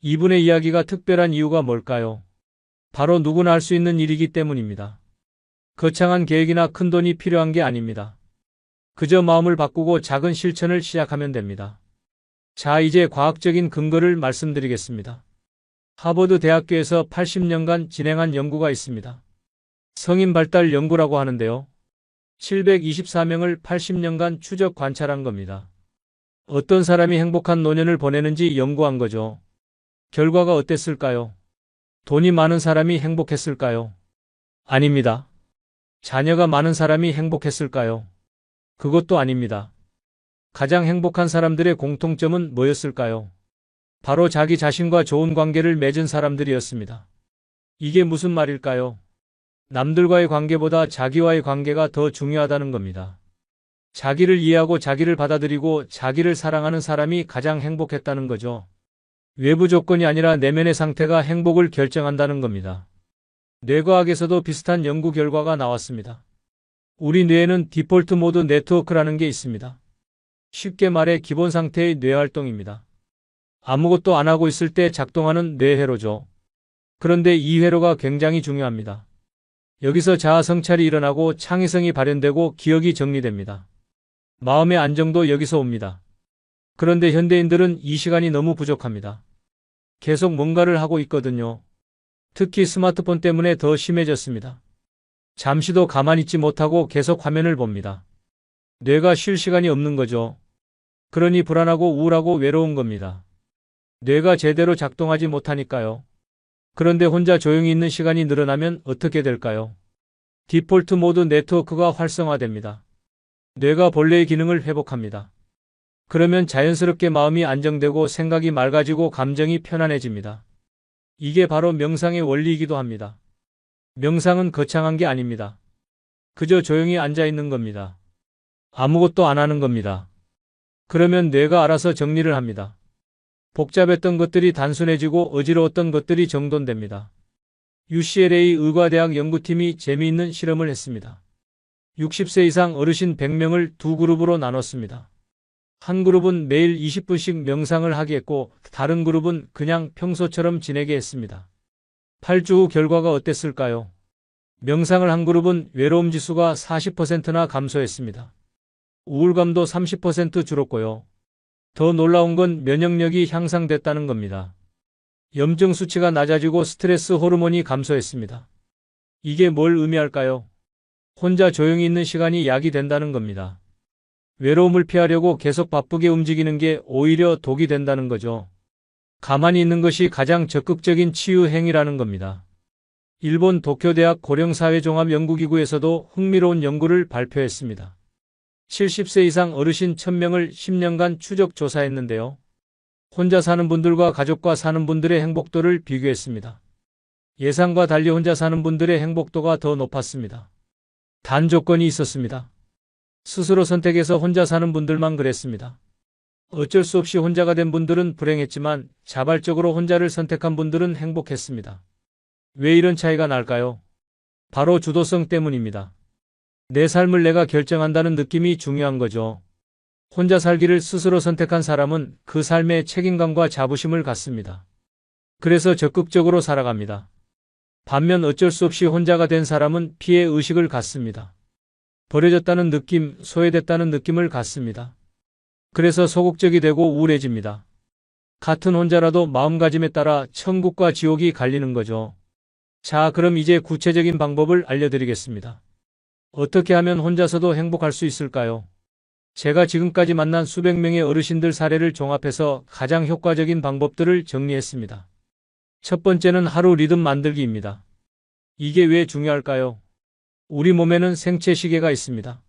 이분의 이야기가 특별한 이유가 뭘까요? 바로 누구나 할 수 있는 일이기 때문입니다. 거창한 계획이나 큰 돈이 필요한 게 아닙니다. 그저 마음을 바꾸고 작은 실천을 시작하면 됩니다. 자, 이제 과학적인 근거를 말씀드리겠습니다. 하버드 대학교에서 80년간 진행한 연구가 있습니다. 성인 발달 연구라고 하는데요. 724명을 80년간 추적 관찰한 겁니다. 어떤 사람이 행복한 노년을 보내는지 연구한 거죠. 결과가 어땠을까요? 돈이 많은 사람이 행복했을까요? 아닙니다. 자녀가 많은 사람이 행복했을까요? 그것도 아닙니다. 가장 행복한 사람들의 공통점은 뭐였을까요? 바로 자기 자신과 좋은 관계를 맺은 사람들이었습니다. 이게 무슨 말일까요? 남들과의 관계보다 자기와의 관계가 더 중요하다는 겁니다. 자기를 이해하고 자기를 받아들이고 자기를 사랑하는 사람이 가장 행복했다는 거죠. 외부 조건이 아니라 내면의 상태가 행복을 결정한다는 겁니다. 뇌과학에서도 비슷한 연구 결과가 나왔습니다. 우리 뇌에는 디폴트 모드 네트워크라는 게 있습니다. 쉽게 말해 기본 상태의 뇌활동입니다. 아무것도 안 하고 있을 때 작동하는 뇌회로죠. 그런데 이 회로가 굉장히 중요합니다. 여기서 자아 성찰이 일어나고 창의성이 발현되고 기억이 정리됩니다. 마음의 안정도 여기서 옵니다. 그런데 현대인들은 이 시간이 너무 부족합니다. 계속 뭔가를 하고 있거든요. 특히 스마트폰 때문에 더 심해졌습니다. 잠시도 가만히 있지 못하고 계속 화면을 봅니다. 뇌가 쉴 시간이 없는 거죠. 그러니 불안하고 우울하고 외로운 겁니다. 뇌가 제대로 작동하지 못하니까요. 그런데 혼자 조용히 있는 시간이 늘어나면 어떻게 될까요? 디폴트 모드 네트워크가 활성화됩니다. 뇌가 본래의 기능을 회복합니다. 그러면 자연스럽게 마음이 안정되고 생각이 맑아지고 감정이 편안해집니다. 이게 바로 명상의 원리이기도 합니다. 명상은 거창한 게 아닙니다. 그저 조용히 앉아 있는 겁니다. 아무것도 안 하는 겁니다. 그러면 뇌가 알아서 정리를 합니다. 복잡했던 것들이 단순해지고 어지러웠던 것들이 정돈됩니다. UCLA 의과대학 연구팀이 재미있는 실험을 했습니다. 60세 이상 어르신 100명을 두 그룹으로 나눴습니다. 한 그룹은 매일 20분씩 명상을 하게 했고 다른 그룹은 그냥 평소처럼 지내게 했습니다. 8주 후 결과가 어땠을까요? 명상을 한 그룹은 외로움 지수가 40%나 감소했습니다. 우울감도 30% 줄었고요. 더 놀라운 건 면역력이 향상됐다는 겁니다. 염증 수치가 낮아지고 스트레스 호르몬이 감소했습니다. 이게 뭘 의미할까요? 혼자 조용히 있는 시간이 약이 된다는 겁니다. 외로움을 피하려고 계속 바쁘게 움직이는 게 오히려 독이 된다는 거죠. 가만히 있는 것이 가장 적극적인 치유 행위라는 겁니다. 일본 도쿄대학 고령사회종합연구기구에서도 흥미로운 연구를 발표했습니다. 70세 이상 어르신 1000명을 10년간 추적 조사했는데요. 혼자 사는 분들과 가족과 사는 분들의 행복도를 비교했습니다. 예상과 달리 혼자 사는 분들의 행복도가 더 높았습니다. 단 조건이 있었습니다. 스스로 선택해서 혼자 사는 분들만 그랬습니다. 어쩔 수 없이 혼자가 된 분들은 불행했지만 자발적으로 혼자를 선택한 분들은 행복했습니다. 왜 이런 차이가 날까요? 바로 주도성 때문입니다. 내 삶을 내가 결정한다는 느낌이 중요한 거죠. 혼자 살기를 스스로 선택한 사람은 그 삶에 책임감과 자부심을 갖습니다. 그래서 적극적으로 살아갑니다. 반면 어쩔 수 없이 혼자가 된 사람은 피해 의식을 갖습니다. 버려졌다는 느낌, 소외됐다는 느낌을 갖습니다. 그래서 소극적이 되고 우울해집니다. 같은 혼자라도 마음가짐에 따라 천국과 지옥이 갈리는 거죠. 자, 그럼 이제 구체적인 방법을 알려드리겠습니다. 어떻게 하면 혼자서도 행복할 수 있을까요? 제가 지금까지 만난 수백 명의 어르신들 사례를 종합해서 가장 효과적인 방법들을 정리했습니다. 첫 번째는 하루 리듬 만들기입니다. 이게 왜 중요할까요? 우리 몸에는 생체 시계가 있습니다.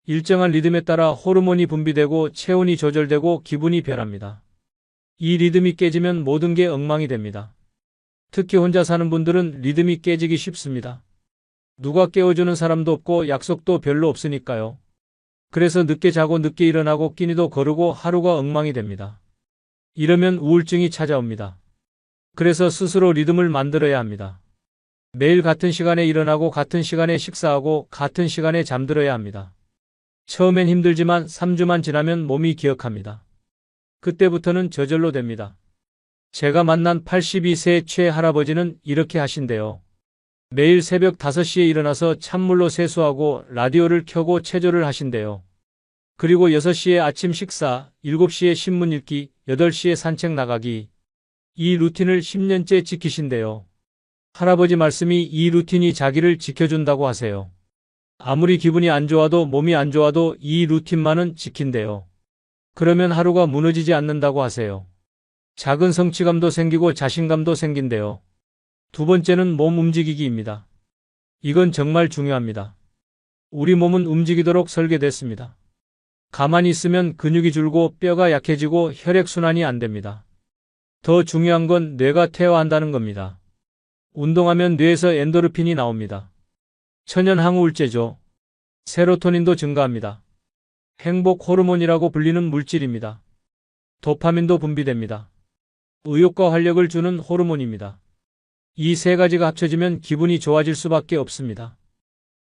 일정한 리듬에 따라 호르몬이 분비되고 체온이 조절되고 기분이 변합니다. 이 리듬이 깨지면 모든 게 엉망이 됩니다. 특히 혼자 사는 분들은 리듬이 깨지기 쉽습니다. 누가 깨워주는 사람도 없고 약속도 별로 없으니까요. 그래서 늦게 자고 늦게 일어나고 끼니도 거르고 하루가 엉망이 됩니다. 이러면 우울증이 찾아옵니다. 그래서 스스로 리듬을 만들어야 합니다. 매일 같은 시간에 일어나고 같은 시간에 식사하고 같은 시간에 잠들어야 합니다. 처음엔 힘들지만 3주만 지나면 몸이 기억합니다. 그때부터는 저절로 됩니다. 제가 만난 82세 최할아버지는 이렇게 하신대요. 매일 새벽 5시에 일어나서 찬물로 세수하고 라디오를 켜고 체조를 하신대요. 그리고 6시에 아침 식사, 7시에 신문 읽기, 8시에 산책 나가기. 이 루틴을 10년째 지키신대요. 할아버지 말씀이 이 루틴이 자기를 지켜준다고 하세요. 아무리 기분이 안 좋아도 몸이 안 좋아도 이 루틴만은 지킨대요. 그러면 하루가 무너지지 않는다고 하세요. 작은 성취감도 생기고 자신감도 생긴대요. 두 번째는 몸 움직이기입니다. 이건 정말 중요합니다. 우리 몸은 움직이도록 설계됐습니다. 가만히 있으면 근육이 줄고 뼈가 약해지고 혈액순환이 안 됩니다. 더 중요한 건 뇌가 퇴화한다는 겁니다. 운동하면 뇌에서 엔도르핀이 나옵니다. 천연 항우울제죠. 세로토닌도 증가합니다. 행복 호르몬이라고 불리는 물질입니다. 도파민도 분비됩니다. 의욕과 활력을 주는 호르몬입니다. 이 세 가지가 합쳐지면 기분이 좋아질 수밖에 없습니다.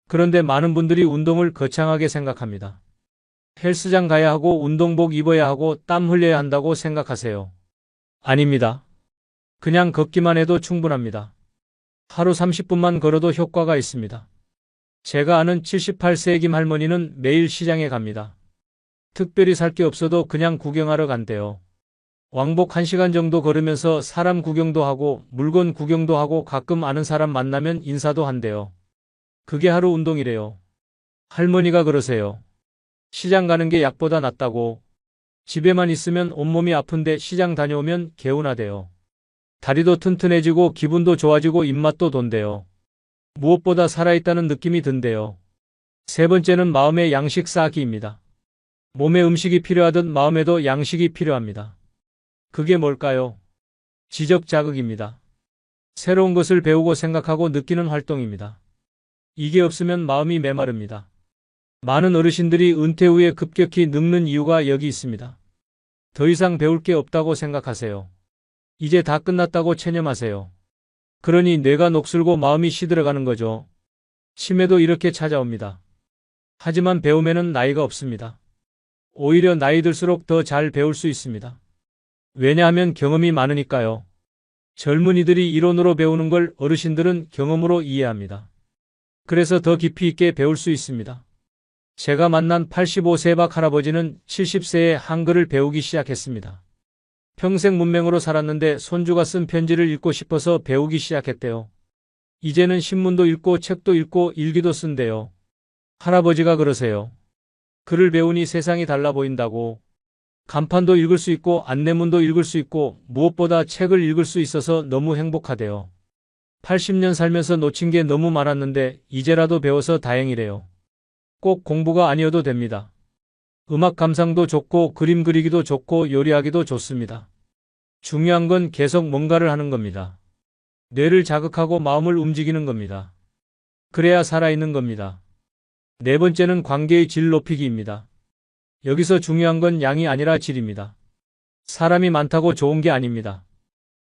그런데 많은 분들이 운동을 거창하게 생각합니다. 헬스장 가야 하고 운동복 입어야 하고 땀 흘려야 한다고 생각하세요. 아닙니다. 그냥 걷기만 해도 충분합니다. 하루 30분만 걸어도 효과가 있습니다. 제가 아는 78세 김 할머니는 매일 시장에 갑니다. 특별히 살 게 없어도 그냥 구경하러 간대요. 왕복 1시간 정도 걸으면서 사람 구경도 하고 물건 구경도 하고 가끔 아는 사람 만나면 인사도 한대요. 그게 하루 운동이래요. 할머니가 그러세요. 시장 가는 게 약보다 낫다고. 집에만 있으면 온몸이 아픈데 시장 다녀오면 개운하대요. 다리도 튼튼해지고 기분도 좋아지고 입맛도 돈대요. 무엇보다 살아있다는 느낌이 든대요. 세 번째는 마음의 양식 쌓기입니다. 몸에 음식이 필요하듯 마음에도 양식이 필요합니다. 그게 뭘까요? 지적 자극입니다. 새로운 것을 배우고 생각하고 느끼는 활동입니다. 이게 없으면 마음이 메마릅니다. 많은 어르신들이 은퇴 후에 급격히 늙는 이유가 여기 있습니다. 더 이상 배울 게 없다고 생각하세요. 이제 다 끝났다고 체념하세요. 그러니 뇌가 녹슬고 마음이 시들어가는 거죠. 치매도 이렇게 찾아옵니다. 하지만 배움에는 나이가 없습니다. 오히려 나이 들수록 더 잘 배울 수 있습니다. 왜냐하면 경험이 많으니까요. 젊은이들이 이론으로 배우는 걸 어르신들은 경험으로 이해합니다. 그래서 더 깊이 있게 배울 수 있습니다. 제가 만난 85세 박 할아버지는 70세에 한글을 배우기 시작했습니다. 평생 문맹으로 살았는데 손주가 쓴 편지를 읽고 싶어서 배우기 시작했대요. 이제는 신문도 읽고 책도 읽고 일기도 쓴대요. 할아버지가 그러세요. 글을 배우니 세상이 달라 보인다고. 간판도 읽을 수 있고 안내문도 읽을 수 있고 무엇보다 책을 읽을 수 있어서 너무 행복하대요. 80년 살면서 놓친 게 너무 많았는데 이제라도 배워서 다행이래요. 꼭 공부가 아니어도 됩니다. 음악 감상도 좋고 그림 그리기도 좋고 요리하기도 좋습니다. 중요한 건 계속 뭔가를 하는 겁니다. 뇌를 자극하고 마음을 움직이는 겁니다. 그래야 살아있는 겁니다. 네 번째는 관계의 질 높이기입니다. 여기서 중요한 건 양이 아니라 질입니다. 사람이 많다고 좋은 게 아닙니다.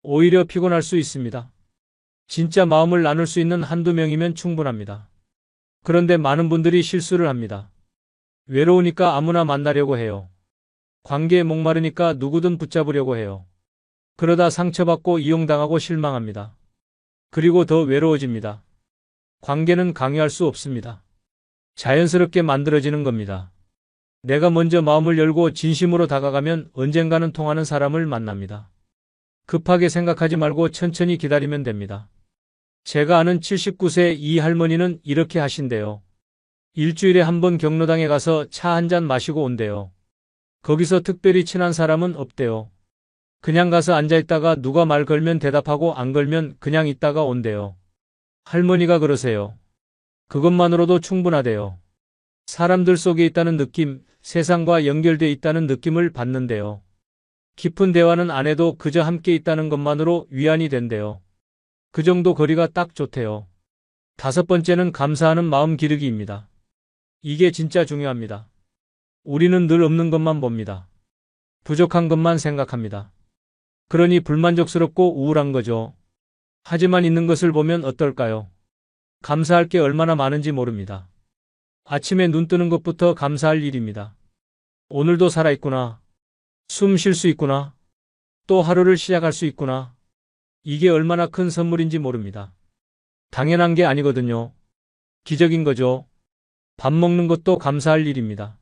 오히려 피곤할 수 있습니다. 진짜 마음을 나눌 수 있는 한두 명이면 충분합니다. 그런데 많은 분들이 실수를 합니다. 외로우니까 아무나 만나려고 해요. 관계에 목마르니까 누구든 붙잡으려고 해요. 그러다 상처받고 이용당하고 실망합니다. 그리고 더 외로워집니다. 관계는 강요할 수 없습니다. 자연스럽게 만들어지는 겁니다. 내가 먼저 마음을 열고 진심으로 다가가면 언젠가는 통하는 사람을 만납니다. 급하게 생각하지 말고 천천히 기다리면 됩니다. 제가 아는 79세 이 할머니는 이렇게 하신대요. 일주일에 한 번 경로당에 가서 차 한 잔 마시고 온대요. 거기서 특별히 친한 사람은 없대요. 그냥 가서 앉아있다가 누가 말 걸면 대답하고 안 걸면 그냥 있다가 온대요. 할머니가 그러세요. 그것만으로도 충분하대요. 사람들 속에 있다는 느낌, 세상과 연결돼 있다는 느낌을 받는데요. 깊은 대화는 안 해도 그저 함께 있다는 것만으로 위안이 된대요. 그 정도 거리가 딱 좋대요. 5번째는 감사하는 마음 기르기입니다. 이게 진짜 중요합니다. 우리는 늘 없는 것만 봅니다. 부족한 것만 생각합니다. 그러니 불만족스럽고 우울한 거죠. 하지만 있는 것을 보면 어떨까요? 감사할 게 얼마나 많은지 모릅니다. 아침에 눈 뜨는 것부터 감사할 일입니다. 오늘도 살아있구나. 숨 쉴 수 있구나. 또 하루를 시작할 수 있구나. 이게 얼마나 큰 선물인지 모릅니다. 당연한 게 아니거든요. 기적인 거죠. 밥 먹는 것도 감사할 일입니다.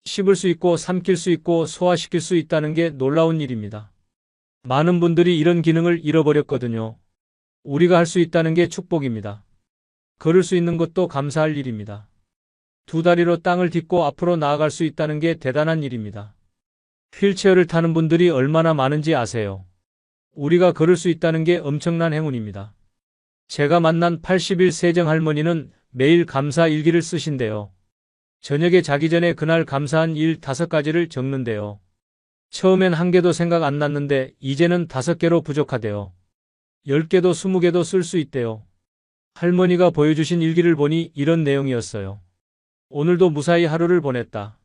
씹을 수 있고 삼킬 수 있고 소화시킬 수 있다는 게 놀라운 일입니다. 많은 분들이 이런 기능을 잃어버렸거든요. 우리가 할 수 있다는 게 축복입니다. 걸을 수 있는 것도 감사할 일입니다. 2다리로 땅을 딛고 앞으로 나아갈 수 있다는 게 대단한 일입니다. 휠체어를 타는 분들이 얼마나 많은지 아세요? 우리가 걸을 수 있다는 게 엄청난 행운입니다. 제가 만난 81세정 할머니는 매일 감사 일기를 쓰신대요. 저녁에 자기 전에 그날 감사한 일 5가지를 적는데요. 처음엔 1개도 생각 안 났는데 이제는 5개로 부족하대요. 10개도 20개도 쓸 수 있대요. 할머니가 보여주신 일기를 보니 이런 내용이었어요. 오늘도 무사히 하루를 보냈다.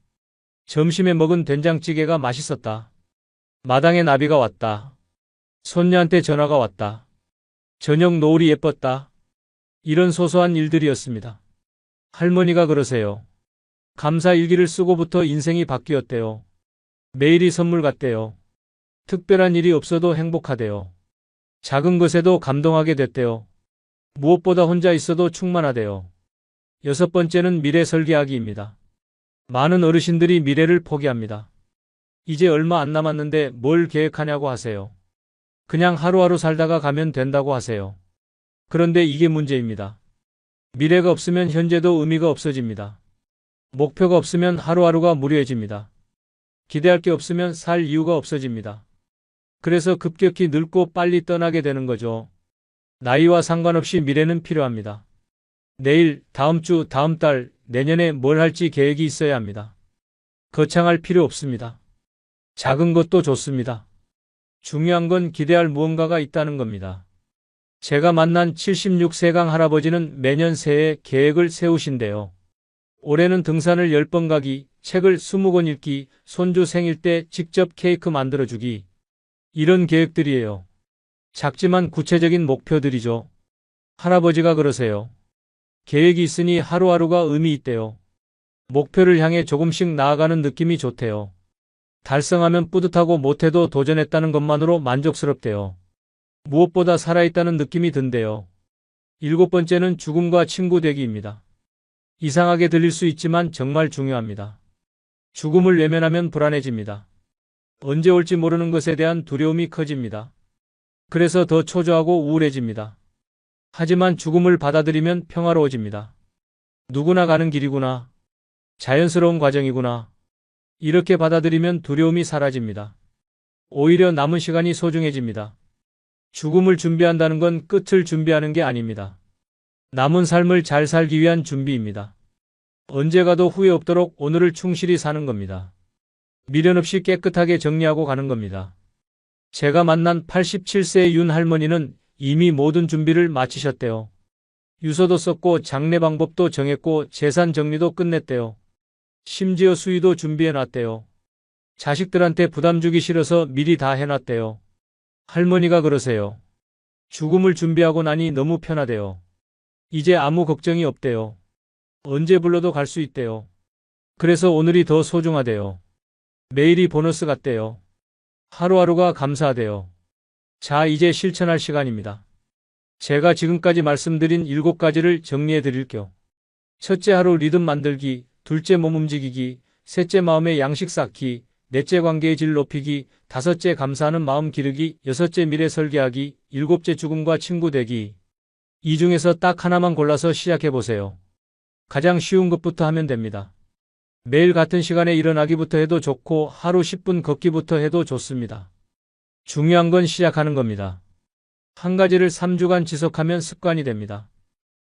점심에 먹은 된장찌개가 맛있었다. 마당에 나비가 왔다. 손녀한테 전화가 왔다. 저녁 노을이 예뻤다. 이런 소소한 일들이었습니다. 할머니가 그러세요. 감사 일기를 쓰고부터 인생이 바뀌었대요. 매일이 선물 같대요. 특별한 일이 없어도 행복하대요. 작은 것에도 감동하게 됐대요. 무엇보다 혼자 있어도 충만하대요. 6번째는 미래 설계하기입니다. 많은 어르신들이 미래를 포기합니다. 이제 얼마 안 남았는데 뭘 계획하냐고 하세요. 그냥 하루하루 살다가 가면 된다고 하세요. 그런데 이게 문제입니다. 미래가 없으면 현재도 의미가 없어집니다. 목표가 없으면 하루하루가 무료해집니다. 기대할 게 없으면 살 이유가 없어집니다. 그래서 급격히 늙고 빨리 떠나게 되는 거죠. 나이와 상관없이 미래는 필요합니다. 내일, 다음 주, 다음 달, 내년에 뭘 할지 계획이 있어야 합니다. 거창할 필요 없습니다. 작은 것도 좋습니다. 중요한 건 기대할 무언가가 있다는 겁니다. 제가 만난 76세강 할아버지는 매년 새해 계획을 세우신대요. 올해는 등산을 10번 가기, 책을 20권 읽기, 손주 생일 때 직접 케이크 만들어주기. 이런 계획들이에요. 작지만 구체적인 목표들이죠. 할아버지가 그러세요. 계획이 있으니 하루하루가 의미 있대요. 목표를 향해 조금씩 나아가는 느낌이 좋대요. 달성하면 뿌듯하고 못해도 도전했다는 것만으로 만족스럽대요. 무엇보다 살아있다는 느낌이 든대요. 7번째는 죽음과 친구 되기입니다. 이상하게 들릴 수 있지만 정말 중요합니다. 죽음을 외면하면 불안해집니다. 언제 올지 모르는 것에 대한 두려움이 커집니다. 그래서 더 초조하고 우울해집니다. 하지만 죽음을 받아들이면 평화로워집니다. 누구나 가는 길이구나. 자연스러운 과정이구나. 이렇게 받아들이면 두려움이 사라집니다. 오히려 남은 시간이 소중해집니다. 죽음을 준비한다는 건 끝을 준비하는 게 아닙니다. 남은 삶을 잘 살기 위한 준비입니다. 언제 가도 후회 없도록 오늘을 충실히 사는 겁니다. 미련 없이 깨끗하게 정리하고 가는 겁니다. 제가 만난 87세의 윤 할머니는 이미 모든 준비를 마치셨대요. 유서도 썼고 장례 방법도 정했고 재산 정리도 끝냈대요. 심지어 수의도 준비해놨대요. 자식들한테 부담 주기 싫어서 미리 다 해놨대요. 할머니가 그러세요. 죽음을 준비하고 나니 너무 편하대요. 이제 아무 걱정이 없대요. 언제 불러도 갈 수 있대요. 그래서 오늘이 더 소중하대요. 매일이 보너스 같대요. 하루하루가 감사하대요. 자, 이제 실천할 시간입니다. 제가 지금까지 말씀드린 7가지를 정리해 드릴게요. 첫째, 하루 리듬 만들기. 둘째, 몸 움직이기. 셋째, 마음의 양식 쌓기. 넷째, 관계의 질 높이기. 다섯째, 감사하는 마음 기르기. 여섯째, 미래 설계하기. 일곱째, 죽음과 친구 되기. 이 중에서 딱 하나만 골라서 시작해 보세요. 가장 쉬운 것부터 하면 됩니다. 매일 같은 시간에 일어나기부터 해도 좋고 하루 10분 걷기부터 해도 좋습니다. 중요한 건 시작하는 겁니다. 한 가지를 3주간 지속하면 습관이 됩니다.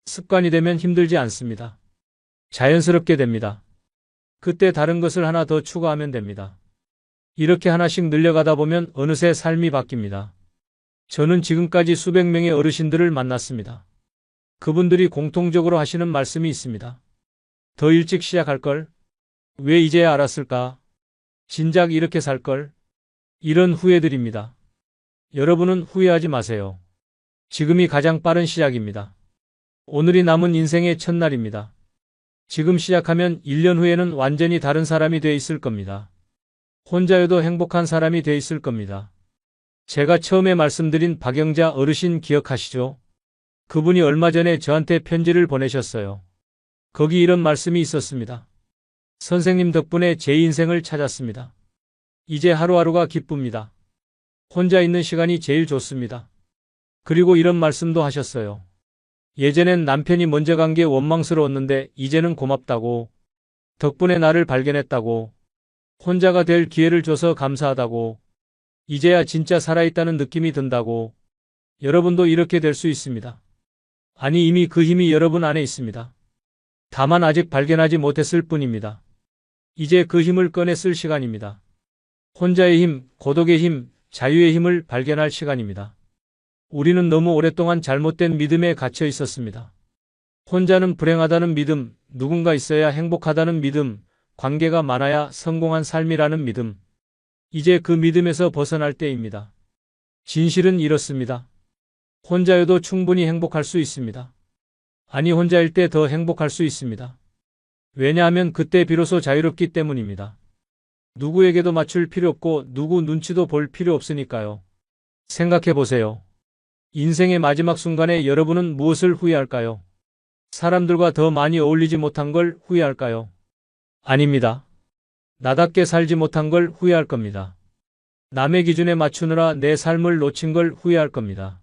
습관이 되면 힘들지 않습니다. 자연스럽게 됩니다. 그때 다른 것을 하나 더 추가하면 됩니다. 이렇게 하나씩 늘려가다 보면 어느새 삶이 바뀝니다. 저는 지금까지 수백 명의 어르신들을 만났습니다. 그분들이 공통적으로 하시는 말씀이 있습니다. 더 일찍 시작할 걸? 왜 이제야 알았을까? 진작 이렇게 살 걸? 이런 후회들입니다. 여러분은 후회하지 마세요. 지금이 가장 빠른 시작입니다. 오늘이 남은 인생의 첫날입니다. 지금 시작하면 1년 후에는 완전히 다른 사람이 돼 있을 겁니다. 혼자여도 행복한 사람이 돼 있을 겁니다. 제가 처음에 말씀드린 박영자 어르신 기억하시죠? 그분이 얼마 전에 저한테 편지를 보내셨어요. 거기 이런 말씀이 있었습니다. 선생님 덕분에 제 인생을 찾았습니다. 이제 하루하루가 기쁩니다. 혼자 있는 시간이 제일 좋습니다. 그리고 이런 말씀도 하셨어요. 예전엔 남편이 먼저 간 게 원망스러웠는데 이제는 고맙다고, 덕분에 나를 발견했다고, 혼자가 될 기회를 줘서 감사하다고, 이제야 진짜 살아있다는 느낌이 든다고. 여러분도 이렇게 될 수 있습니다. 아니, 이미 그 힘이 여러분 안에 있습니다. 다만 아직 발견하지 못했을 뿐입니다. 이제 그 힘을 꺼내 쓸 시간입니다. 혼자의 힘, 고독의 힘, 자유의 힘을 발견할 시간입니다. 우리는 너무 오랫동안 잘못된 믿음에 갇혀 있었습니다. 혼자는 불행하다는 믿음, 누군가 있어야 행복하다는 믿음, 관계가 많아야 성공한 삶이라는 믿음. 이제 그 믿음에서 벗어날 때입니다. 진실은 이렇습니다. 혼자여도 충분히 행복할 수 있습니다. 아니, 혼자일 때 더 행복할 수 있습니다. 왜냐하면 그때 비로소 자유롭기 때문입니다. 누구에게도 맞출 필요 없고 누구 눈치도 볼 필요 없으니까요. 생각해 보세요. 인생의 마지막 순간에 여러분은 무엇을 후회할까요? 사람들과 더 많이 어울리지 못한 걸 후회할까요? 아닙니다. 나답게 살지 못한 걸 후회할 겁니다. 남의 기준에 맞추느라 내 삶을 놓친 걸 후회할 겁니다.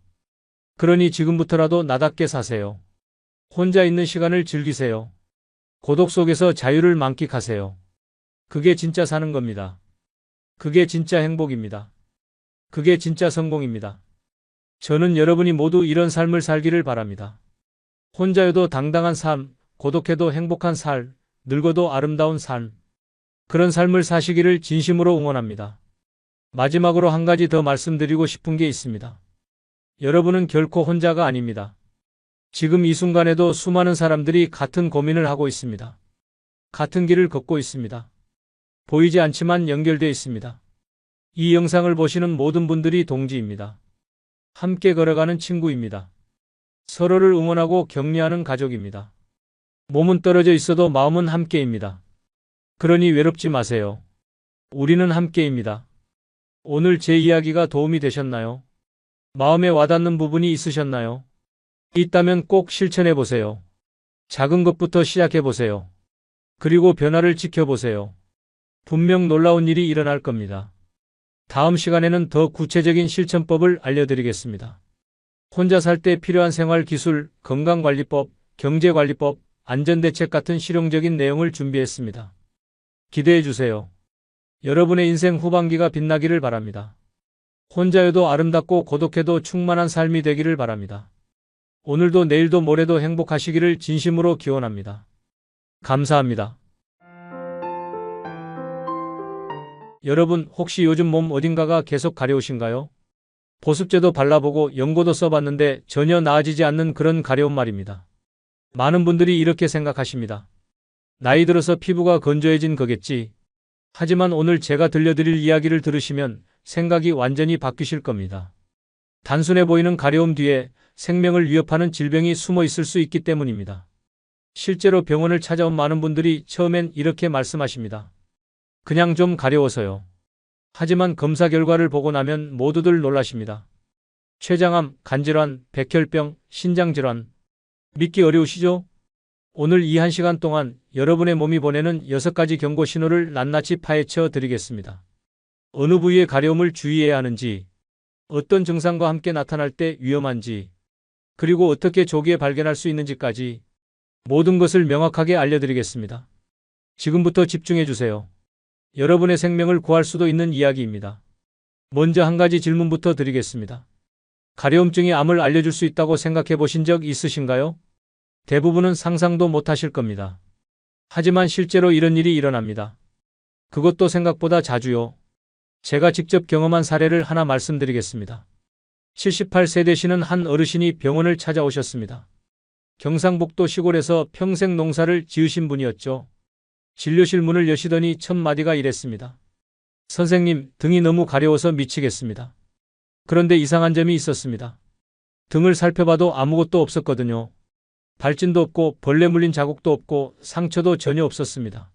그러니 지금부터라도 나답게 사세요. 혼자 있는 시간을 즐기세요. 고독 속에서 자유를 만끽하세요. 그게 진짜 사는 겁니다. 그게 진짜 행복입니다. 그게 진짜 성공입니다. 저는 여러분이 모두 이런 삶을 살기를 바랍니다. 혼자여도 당당한 삶, 고독해도 행복한 삶, 늙어도 아름다운 삶. 그런 삶을 사시기를 진심으로 응원합니다. 마지막으로 한 가지 더 말씀드리고 싶은 게 있습니다. 여러분은 결코 혼자가 아닙니다. 지금 이 순간에도 수많은 사람들이 같은 고민을 하고 있습니다. 같은 길을 걷고 있습니다. 보이지 않지만 연결되어 있습니다. 이 영상을 보시는 모든 분들이 동지입니다. 함께 걸어가는 친구입니다. 서로를 응원하고 격려하는 가족입니다. 몸은 떨어져 있어도 마음은 함께입니다. 그러니 외롭지 마세요. 우리는 함께입니다. 오늘 제 이야기가 도움이 되셨나요? 마음에 와닿는 부분이 있으셨나요? 있다면 꼭 실천해 보세요. 작은 것부터 시작해 보세요. 그리고 변화를 지켜보세요. 분명 놀라운 일이 일어날 겁니다. 다음 시간에는 더 구체적인 실천법을 알려드리겠습니다. 혼자 살 때 필요한 생활 기술, 건강관리법, 경제관리법, 안전대책 같은 실용적인 내용을 준비했습니다. 기대해 주세요. 여러분의 인생 후반기가 빛나기를 바랍니다. 혼자여도 아름답고 고독해도 충만한 삶이 되기를 바랍니다. 오늘도 내일도 모레도 행복하시기를 진심으로 기원합니다. 감사합니다. 여러분, 혹시 요즘 몸 어딘가가 계속 가려우신가요? 보습제도 발라보고 연고도 써봤는데 전혀 나아지지 않는 그런 가려움 말입니다. 많은 분들이 이렇게 생각하십니다. 나이 들어서 피부가 건조해진 거겠지. 하지만 오늘 제가 들려드릴 이야기를 들으시면 생각이 완전히 바뀌실 겁니다. 단순해 보이는 가려움 뒤에 생명을 위협하는 질병이 숨어 있을 수 있기 때문입니다. 실제로 병원을 찾아온 많은 분들이 처음엔 이렇게 말씀하십니다. 그냥 좀 가려워서요. 하지만 검사 결과를 보고 나면 모두들 놀라십니다. 췌장암, 간질환, 백혈병, 신장질환. 믿기 어려우시죠? 오늘 이 1시간 동안 여러분의 몸이 보내는 6가지 경고 신호를 낱낱이 파헤쳐 드리겠습니다. 어느 부위의 가려움을 주의해야 하는지, 어떤 증상과 함께 나타날 때 위험한지, 그리고 어떻게 조기에 발견할 수 있는지까지 모든 것을 명확하게 알려드리겠습니다. 지금부터 집중해 주세요. 여러분의 생명을 구할 수도 있는 이야기입니다. 먼저 한 가지 질문부터 드리겠습니다. 가려움증이 암을 알려줄 수 있다고 생각해 보신 적 있으신가요? 대부분은 상상도 못 하실 겁니다. 하지만 실제로 이런 일이 일어납니다. 그것도 생각보다 자주요. 제가 직접 경험한 사례를 하나 말씀드리겠습니다. 78세 되시는 한 어르신이 병원을 찾아오셨습니다. 경상북도 시골에서 평생 농사를 지으신 분이었죠. 진료실 문을 여시더니 첫 마디가 이랬습니다. 선생님, 등이 너무 가려워서 미치겠습니다. 그런데 이상한 점이 있었습니다. 등을 살펴봐도 아무것도 없었거든요. 발진도 없고 벌레 물린 자국도 없고 상처도 전혀 없었습니다.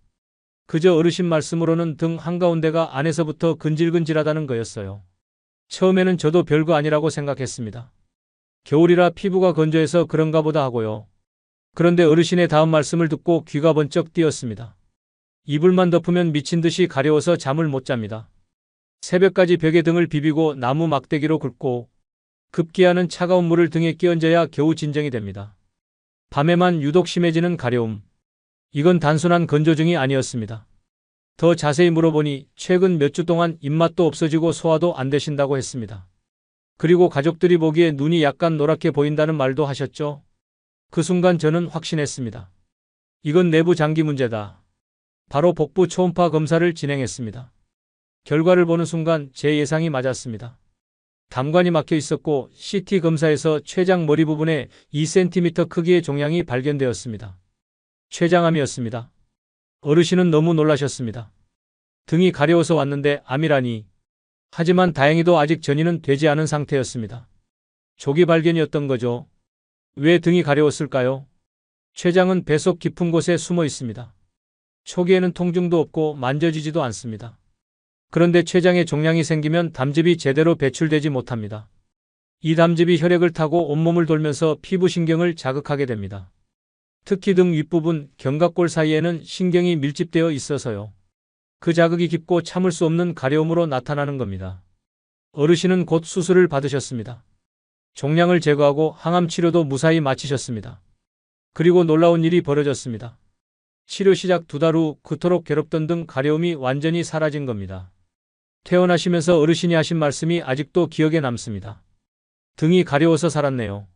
그저 어르신 말씀으로는 등 한가운데가 안에서부터 근질근질하다는 거였어요. 처음에는 저도 별거 아니라고 생각했습니다. 겨울이라 피부가 건조해서 그런가 보다 하고요. 그런데 어르신의 다음 말씀을 듣고 귀가 번쩍 뜨였습니다. 이불만 덮으면 미친 듯이 가려워서 잠을 못 잡니다. 새벽까지 벽에 등을 비비고 나무 막대기로 긁고 급기야는 차가운 물을 등에 끼얹어야 겨우 진정이 됩니다. 밤에만 유독 심해지는 가려움. 이건 단순한 건조증이 아니었습니다. 더 자세히 물어보니 최근 몇 주 동안 입맛도 없어지고 소화도 안 되신다고 했습니다. 그리고 가족들이 보기에 눈이 약간 노랗게 보인다는 말도 하셨죠. 그 순간 저는 확신했습니다. 이건 내부 장기 문제다. 바로 복부 초음파 검사를 진행했습니다. 결과를 보는 순간 제 예상이 맞았습니다. 담관이 막혀 있었고 CT 검사에서 췌장 머리 부분에 2cm 크기의 종양이 발견되었습니다. 췌장암이었습니다. 어르신은 너무 놀라셨습니다. 등이 가려워서 왔는데 암이라니. 하지만 다행히도 아직 전이는 되지 않은 상태였습니다. 조기 발견이었던 거죠. 왜 등이 가려웠을까요? 췌장은 뱃속 깊은 곳에 숨어 있습니다. 초기에는 통증도 없고 만져지지도 않습니다. 그런데 췌장에 종양이 생기면 담즙이 제대로 배출되지 못합니다. 이 담즙이 혈액을 타고 온몸을 돌면서 피부신경을 자극하게 됩니다. 특히 등 윗부분, 견갑골 사이에는 신경이 밀집되어 있어서요. 그 자극이 깊고 참을 수 없는 가려움으로 나타나는 겁니다. 어르신은 곧 수술을 받으셨습니다. 종양을 제거하고 항암 치료도 무사히 마치셨습니다. 그리고 놀라운 일이 벌어졌습니다. 치료 시작 2달 후 그토록 괴롭던 등 가려움이 완전히 사라진 겁니다. 퇴원하시면서 어르신이 하신 말씀이 아직도 기억에 남습니다. 등이 가려워서 살았네요.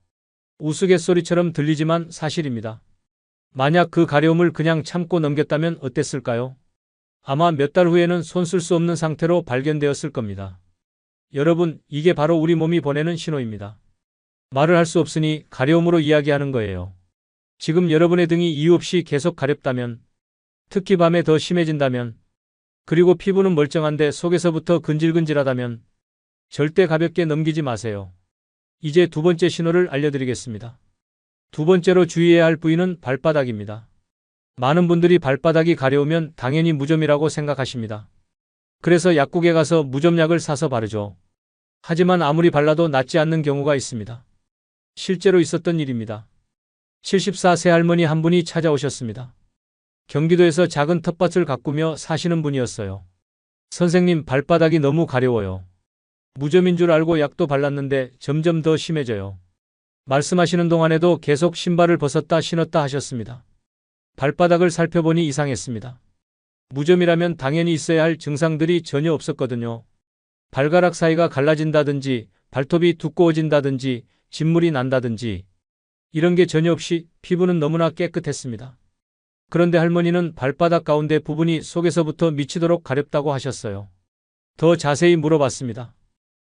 우스갯소리처럼 들리지만 사실입니다. 만약 그 가려움을 그냥 참고 넘겼다면 어땠을까요? 아마 몇 달 후에는 손 쓸 수 없는 상태로 발견되었을 겁니다. 여러분, 이게 바로 우리 몸이 보내는 신호입니다. 말을 할 수 없으니 가려움으로 이야기하는 거예요. 지금 여러분의 등이 이유 없이 계속 가렵다면, 특히 밤에 더 심해진다면, 그리고 피부는 멀쩡한데 속에서부터 근질근질하다면 절대 가볍게 넘기지 마세요. 이제 2번째 신호를 알려드리겠습니다. 2번째로 주의해야 할 부위는 발바닥입니다. 많은 분들이 발바닥이 가려우면 당연히 무좀이라고 생각하십니다. 그래서 약국에 가서 무좀약을 사서 바르죠. 하지만 아무리 발라도 낫지 않는 경우가 있습니다. 실제로 있었던 일입니다. 74세 할머니 한 분이 찾아오셨습니다. 경기도에서 작은 텃밭을 가꾸며 사시는 분이었어요. 선생님, 발바닥이 너무 가려워요. 무좀인 줄 알고 약도 발랐는데 점점 더 심해져요. 말씀하시는 동안에도 계속 신발을 벗었다 신었다 하셨습니다. 발바닥을 살펴보니 이상했습니다. 무좀이라면 당연히 있어야 할 증상들이 전혀 없었거든요. 발가락 사이가 갈라진다든지, 발톱이 두꺼워진다든지, 진물이 난다든지, 이런 게 전혀 없이 피부는 너무나 깨끗했습니다. 그런데 할머니는 발바닥 가운데 부분이 속에서부터 미치도록 가렵다고 하셨어요. 더 자세히 물어봤습니다.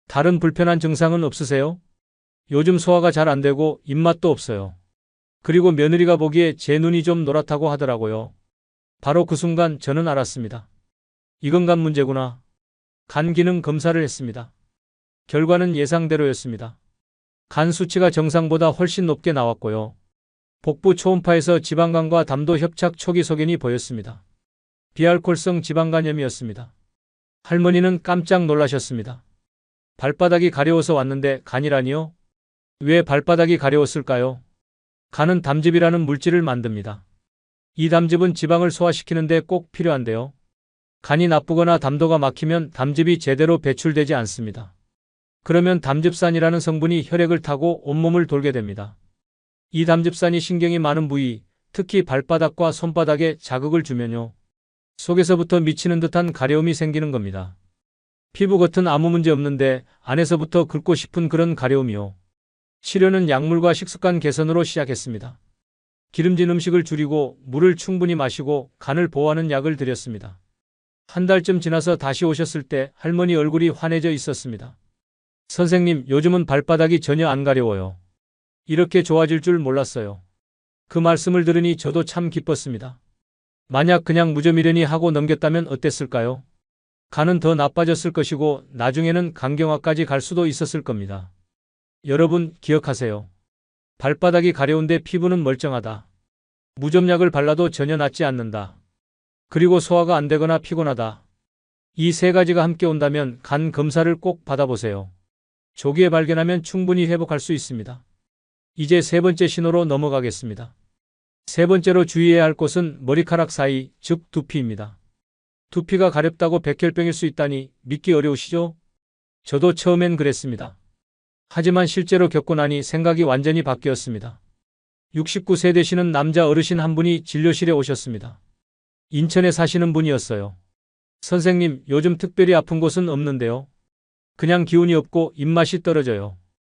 다른 불편한 증상은 없으세요? 요즘 소화가 잘 안 되고 입맛도 없어요. 그리고 며느리가 보기에 제 눈이 좀 노랗다고 하더라고요. 바로 그 순간 저는 알았습니다. 이건 간 문제구나. 간 기능 검사를 했습니다. 결과는 예상대로였습니다. 간 수치가 정상보다 훨씬 높게 나왔고요. 복부 초음파에서 지방간과 담도 협착 초기 소견이 보였습니다. 비알코올성 지방간염이었습니다. 할머니는 깜짝 놀라셨습니다. 발바닥이 가려워서 왔는데 간이라니요? 왜 발바닥이 가려웠을까요? 간은 담즙이라는 물질을 만듭니다. 이 담즙은 지방을 소화시키는데 꼭 필요한데요. 간이 나쁘거나 담도가 막히면 담즙이 제대로 배출되지 않습니다. 그러면 담즙산이라는 성분이 혈액을 타고 온몸을 돌게 됩니다. 이 담즙산이 신경이 많은 부위, 특히 발바닥과 손바닥에 자극을 주면요. 속에서부터 미치는 듯한 가려움이 생기는 겁니다. 피부 겉은 아무 문제 없는데 안에서부터 긁고 싶은 그런 가려움이요. 치료는 약물과 식습관 개선으로 시작했습니다. 기름진 음식을 줄이고 물을 충분히 마시고 간을 보호하는 약을 드렸습니다. 한 달쯤 지나서 다시 오셨을 때 할머니 얼굴이 환해져 있었습니다. 선생님, 요즘은 발바닥이 전혀 안 가려워요. 이렇게 좋아질 줄 몰랐어요. 그 말씀을 들으니 저도 참 기뻤습니다. 만약 그냥 무좀이려니 하고 넘겼다면 어땠을까요? 간은 더 나빠졌을 것이고 나중에는 간경화까지 갈 수도 있었을 겁니다. 여러분 기억하세요. 발바닥이 가려운데 피부는 멀쩡하다. 무좀약을 발라도 전혀 낫지 않는다. 그리고 소화가 안 되거나 피곤하다. 이 세 가지가 함께 온다면 간 검사를 꼭 받아보세요. 조기에 발견하면 충분히 회복할 수 있습니다. 이제 세 번째 신호로 넘어가겠습니다. 세 번째로 주의해야 할 곳은 머리카락 사이, 즉 두피입니다. 두피가 가렵다고 백혈병일 수 있다니 믿기 어려우시죠? 저도 처음엔 그랬습니다. 하지만 실제로 겪고 나니 생각이 완전히 바뀌었습니다. 69세 되시는 남자 어르신 한 분이 진료실에 오셨습니다. 인천에 사시는 분이었어요. 선생님, 요즘 특별히 아픈 곳은 없는데요. 그냥 기운이 없고 입맛이 떨어져요.